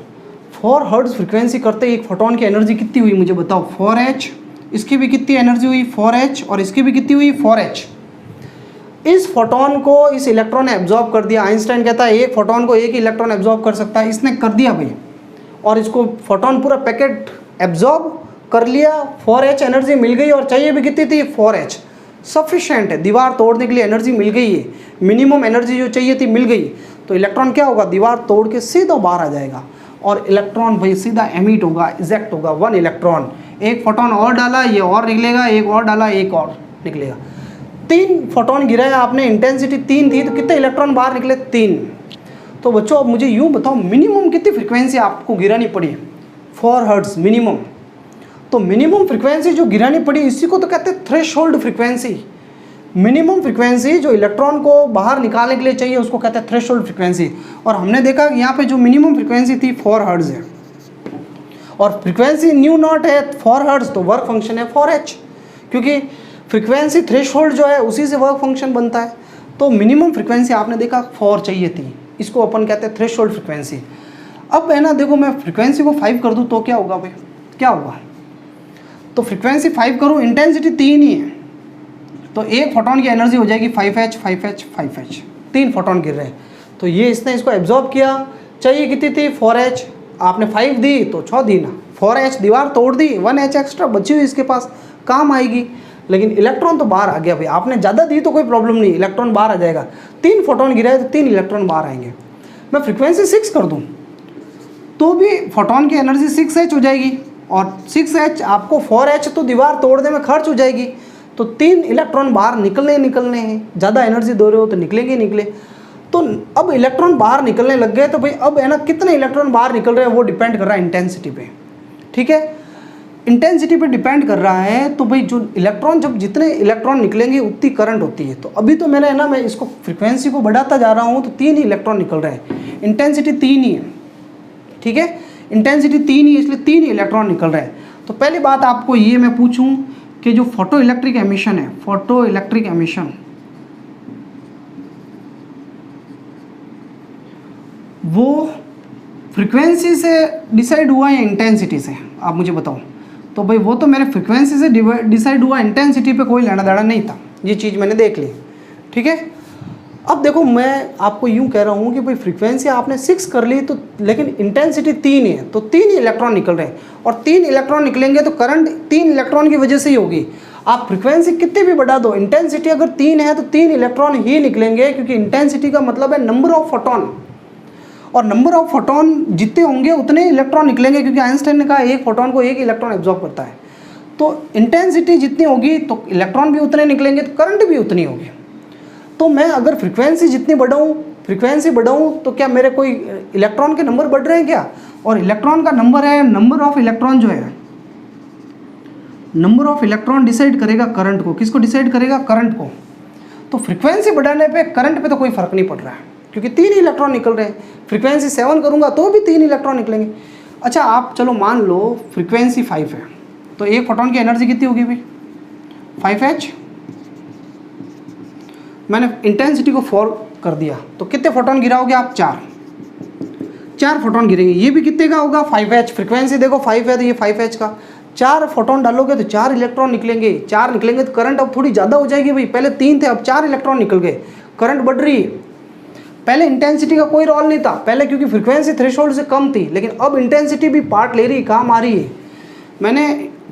4 हर्ट्ज़ फ्रीक्वेंसी करते एक फोटोन की एनर्जी कितनी हुई मुझे बताओ? 4H, इसकी भी कितनी एनर्जी हुई? 4H, और इसकी भी कितनी हुई? 4H। इस फोटोन को इस इलेक्ट्रॉन ने एब्जॉर्ब कर दिया। आइंस्टाइन कहता है एक फोटोन को एक ही इलेक्ट्रॉन एब्जॉर्ब कर सकता है, इसने कर दिया भाई, और इसको फोटोन पूरा पैकेट एब्जॉर्ब कर लिया, 4H एनर्जी मिल गई, और चाहिए भी कितनी थी? 4H। सफिशेंट है, दीवार तोड़ने के लिए एनर्जी मिल गई है, मिनिमम एनर्जी जो चाहिए थी मिल गई, तो इलेक्ट्रॉन क्या होगा? दीवार तोड़ के सीधा बाहर आ जाएगा, और इलेक्ट्रॉन भाई सीधा एमिट होगा, इजेक्ट होगा। 1 इलेक्ट्रॉन, एक फोटोन और डाला, ये और निकलेगा, एक और डाला, एक और निकलेगा। 3 फोटोन गिराया आपने, इंटेंसिटी 3 थी, तो कितने इलेक्ट्रॉन बाहर निकले? 3। तो बच्चों अब मुझे यूँ बताओ, मिनिमम कितनी फ्रीक्वेंसी आपको गिरानी पड़ी? 4 हर्ट्ज़ मिनिमम। तो मिनिमम फ्रीक्वेंसी जो गिरानी पड़ी, इसी को तो कहते हैं थ्रेशोल्ड फ्रीक्वेंसी। मिनिमम फ्रीक्वेंसी जो इलेक्ट्रॉन को बाहर निकालने के लिए चाहिए, उसको कहते हैं थ्रेशोल्ड फ्रीक्वेंसी। और हमने देखा कि यहाँ पे जो मिनिमम फ्रीक्वेंसी थी 4 हर्ट्ज़ है, और फ्रीक्वेंसी न्यू नॉट है 4 हर्ट्ज़, तो वर्क फंक्शन है 4H, क्योंकि फ्रीक्वेंसी थ्रेशोल्ड जो है उसी से वर्क फंक्शन बनता है। तो मिनिमम फ्रीक्वेंसी आपने देखा 4 चाहिए थी, इसको अपन कहते हैं थ्रेशोल्ड फ्रीक्वेंसी। अब है ना, देखो मैं फ्रीक्वेंसी को 5 कर दूँ तो क्या होगा भाई? क्या होगा? तो फ्रीक्वेंसी 5 करूँ, इंटेंसिटी 3 ही है, तो एक फोटोन की एनर्जी हो जाएगी 5H 5H 5H। 3 फोटोन गिर रहे हैं, तो ये इसने इसको एब्जॉर्ब किया, चाहिए कितनी थी? 4H, आपने 5 दी तो 6 दी ना, 4H दीवार तोड़ दी, 1H एक्स्ट्रा बची हुई इसके पास, काम आएगी। लेकिन इलेक्ट्रॉन तो बाहर आ गया भाई, आपने ज़्यादा दी तो कोई प्रॉब्लम नहीं, इलेक्ट्रॉन बाहर आ जाएगा। 3 फोटोन गिरा है तो 3 इलेक्ट्रॉन बाहर आएंगे। मैं फ्रीक्वेंसी 6 कर दूँ तो भी फोटोन की एनर्जी 6H हो जाएगी, और 6H आपको 4H तो दीवार तोड़ने में खर्च हो जाएगी, तो 3 इलेक्ट्रॉन बाहर निकलने हैं, ज़्यादा एनर्जी दे रहे हो तो निकलेंगे निकले। तो अब इलेक्ट्रॉन बाहर निकलने लग गए, तो भाई अब है ना, कितने इलेक्ट्रॉन बाहर निकल रहे हैं वो डिपेंड कर रहा है इंटेंसिटी पे, ठीक है, इंटेंसिटी पे डिपेंड कर रहा है। तो भाई जो इलेक्ट्रॉन, जब जितने इलेक्ट्रॉन निकलेंगे उतनी करंट होती है। तो अभी तो मैंने है ना, मैं इसको फ्रीक्वेंसी को बढ़ाता जा रहा हूँ, तो 3 ही इलेक्ट्रॉन निकल रहे हैं, इंटेंसिटी 3 ही है, ठीक है, इंटेंसिटी 3 ही, इसलिए 3 ही इलेक्ट्रॉन निकल रहे हैं। तो पहली बात आपको ये मैं पूछूं कि जो फोटो इलेक्ट्रिक एमिशन है, फोटो इलेक्ट्रिक एमिशन, वो फ्रीक्वेंसी से डिसाइड हुआ या इंटेंसिटी से? आप मुझे बताओ। तो भाई वो तो मेरे फ्रीक्वेंसी से डिसाइड हुआ, इंटेंसिटी पे कोई लेना देना नहीं था, ये चीज़ मैंने देख ली, ठीक है। अब देखो मैं आपको यूं कह रहा हूं कि भाई फ्रीक्वेंसी आपने 6 कर ली, तो लेकिन इंटेंसिटी 3 है, तो 3 ही इलेक्ट्रॉन निकल रहे हैं, और 3 इलेक्ट्रॉन निकलेंगे तो करंट 3 इलेक्ट्रॉन की वजह से ही होगी। आप फ्रीक्वेंसी कितनी भी बढ़ा दो, इंटेंसिटी अगर 3 है तो 3 इलेक्ट्रॉन ही निकलेंगे, क्योंकि इंटेंसिटी का मतलब है नंबर ऑफ फोटोन, और नंबर ऑफ फोटोन जितने होंगे उतने इलेक्ट्रॉन निकलेंगे, क्योंकि आइंस्टाइन ने कहा एक फोटोन को एक इलेक्ट्रॉन एब्जॉर्ब करता है। तो इंटेंसिटी जितनी होगी तो इलेक्ट्रॉन भी उतने निकलेंगे, तो करंट भी उतनी होगी। तो मैं अगर फ्रीक्वेंसी जितनी बढ़ाऊँ, फ्रीक्वेंसी बढ़ाऊँ तो क्या मेरे कोई इलेक्ट्रॉन के नंबर बढ़ रहे हैं क्या? और इलेक्ट्रॉन का नंबर है, नंबर ऑफ इलेक्ट्रॉन जो है, नंबर ऑफ इलेक्ट्रॉन डिसाइड करेगा करंट को। किसको डिसाइड करेगा? करंट को। तो फ्रीक्वेंसी बढ़ाने पे करंट पे तो कोई फर्क नहीं पड़ रहा है, क्योंकि 3 ही इलेक्ट्रॉन निकल रहे हैं। फ्रीक्वेंसी 7 करूँगा तो भी 3 इलेक्ट्रॉन निकलेंगे। अच्छा, आप चलो मान लो फ्रीक्वेंसी 5 है, तो एक फोटोन की एनर्जी कितनी होगी भाई? 5h। मैंने इंटेंसिटी को 4 कर दिया, तो कितने फोटोन गिराओगे आप? 4 फोटोन गिरेंगे। ये भी कितने का होगा? 5h। फ्रीक्वेंसी देखो 5 है तो ये 5h का। 4 फोटोन डालोगे तो 4 इलेक्ट्रॉन निकलेंगे। 4 निकलेंगे तो करंट अब थोड़ी ज़्यादा हो जाएगी भाई। पहले 3 थे, अब 4 इलेक्ट्रॉन निकल गए, करंट बढ़ रही है। पहले इंटेंसिटी का कोई रोल नहीं था पहले, क्योंकि फ्रीक्वेंसी थ्रेशोल्ड से कम थी, लेकिन अब इंटेंसिटी भी पार्ट ले रही, काम आ रही है। मैंने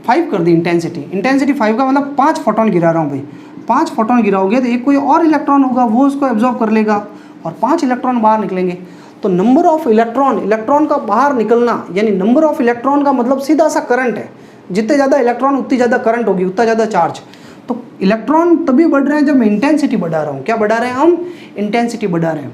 5 कर दी इंटेंसिटी। इंटेंसिटी 5 का मतलब 5 फोटोन गिरा रहा हूँ भाई। 5 फोटोन गिराओगे तो एक कोई और इलेक्ट्रॉन होगा, वो उसको एब्जॉर्ब कर लेगा और 5 इलेक्ट्रॉन बाहर निकलेंगे। तो नंबर ऑफ इलेक्ट्रॉन, इलेक्ट्रॉन का बाहर निकलना, यानी नंबर ऑफ इलेक्ट्रॉन का मतलब सीधा सा करंट है। जितने ज़्यादा इलेक्ट्रॉन उतनी ज़्यादा करंट होगी, उतना ज़्यादा चार्ज। तो इलेक्ट्रॉन तभी बढ़ रहे हैं जब मैं इंटेंसिटी बढ़ा रहा हूँ। क्या बढ़ा रहे हैं हम? इंटेंसिटी बढ़ा रहे हैं।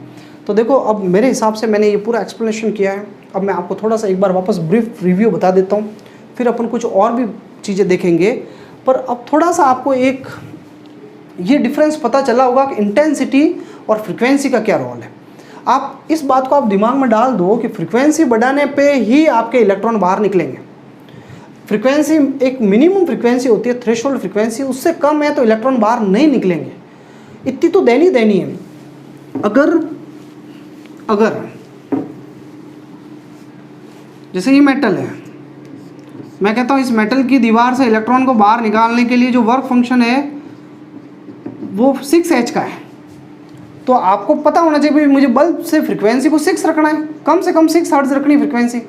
तो देखो, अब मेरे हिसाब से मैंने ये पूरा एक्सप्लेनेशन किया है। अब मैं आपको थोड़ा सा एक बार वापस ब्रीफ रिव्यू बता देता हूँ, फिर अपन कुछ और भी चीज़ें देखेंगे। पर अब थोड़ा सा आपको एक ये डिफरेंस पता चला होगा कि इंटेंसिटी और फ्रीक्वेंसी का क्या रोल है। आप इस बात को आप दिमाग में डाल दो कि फ्रीक्वेंसी बढ़ाने पे ही आपके इलेक्ट्रॉन बाहर निकलेंगे। फ्रीक्वेंसी एक मिनिमम फ्रीक्वेंसी होती है, थ्रेशोल्ड फ्रीक्वेंसी, उससे कम है तो इलेक्ट्रॉन बाहर नहीं निकलेंगे। इतनी तो देनी है। अगर जैसे ये मेटल है, मैं कहता हूँ इस मेटल की दीवार से इलेक्ट्रॉन को बाहर निकालने के लिए जो वर्क फंक्शन है वो 6h का है। तो आपको पता होना चाहिए कि मुझे बल्ब से फ्रीक्वेंसी को 6 रखना है, कम से कम 6 हर्ट्ज रखनी फ्रीक्वेंसी।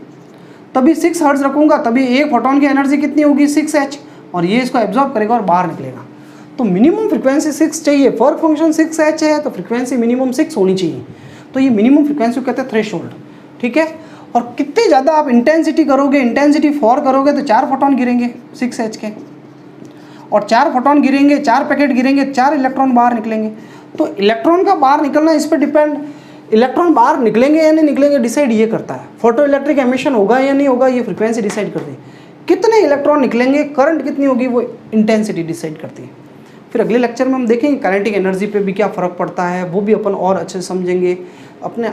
तभी 6 हर्ट्ज रखूँगा, तभी एक फोटोन की एनर्जी कितनी होगी? 6h, और ये इसको एब्जॉर्ब करेगा और बाहर निकलेगा। तो मिनिमम फ्रीक्वेंसी 6 चाहिए। वर्क फंक्शन 6h है तो फ्रीक्वेंसी मिनिमम 6 होनी चाहिए। तो ये मिनिमम फ्रीक्वेंसी को कहते हैं थ्रेशोल्ड, ठीक है। और कितने ज़्यादा आप इंटेंसिटी करोगे, इंटेंसिटी 4 करोगे तो 4 फोटोन गिरेंगे 6h के, और 4 फोटोन गिरेंगे, 4 पैकेट गिरेंगे, 4 इलेक्ट्रॉन बाहर निकलेंगे। तो इलेक्ट्रॉन का बाहर निकलना इस पर डिपेंड, इलेक्ट्रॉन बाहर निकलेंगे या नहीं निकलेंगे डिसाइड ये करता है। फोटो इलेक्ट्रिक एमिशन होगा या नहीं होगा, ये फ्रीक्वेंसी डिसाइड करती है। कितने इलेक्ट्रॉन निकलेंगे, करंट कितनी होगी, वो इंटेंसिटी डिसाइड करती है। फिर अगले लेक्चर में हम देखेंगे काइनेटिक एनर्जी पे भी क्या फ़र्क पड़ता है, वो भी अपन और अच्छे से समझेंगे। अपने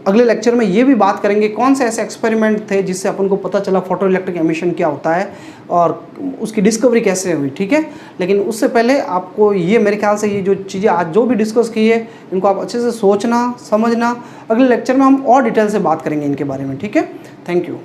अगले लेक्चर में ये भी बात करेंगे कौन से ऐसे एक्सपेरिमेंट थे जिससे अपन को पता चला फोटो इलेक्ट्रिक एमिशन क्या होता है और उसकी डिस्कवरी कैसे हुई, ठीक है। लेकिन उससे पहले आपको ये, मेरे ख्याल से ये जो चीज़ें आज जो भी डिस्कस की है, इनको आप अच्छे से सोचना, समझना। अगले लेक्चर में हम और डिटेल से बात करेंगे इनके बारे में, ठीक है। Thank you.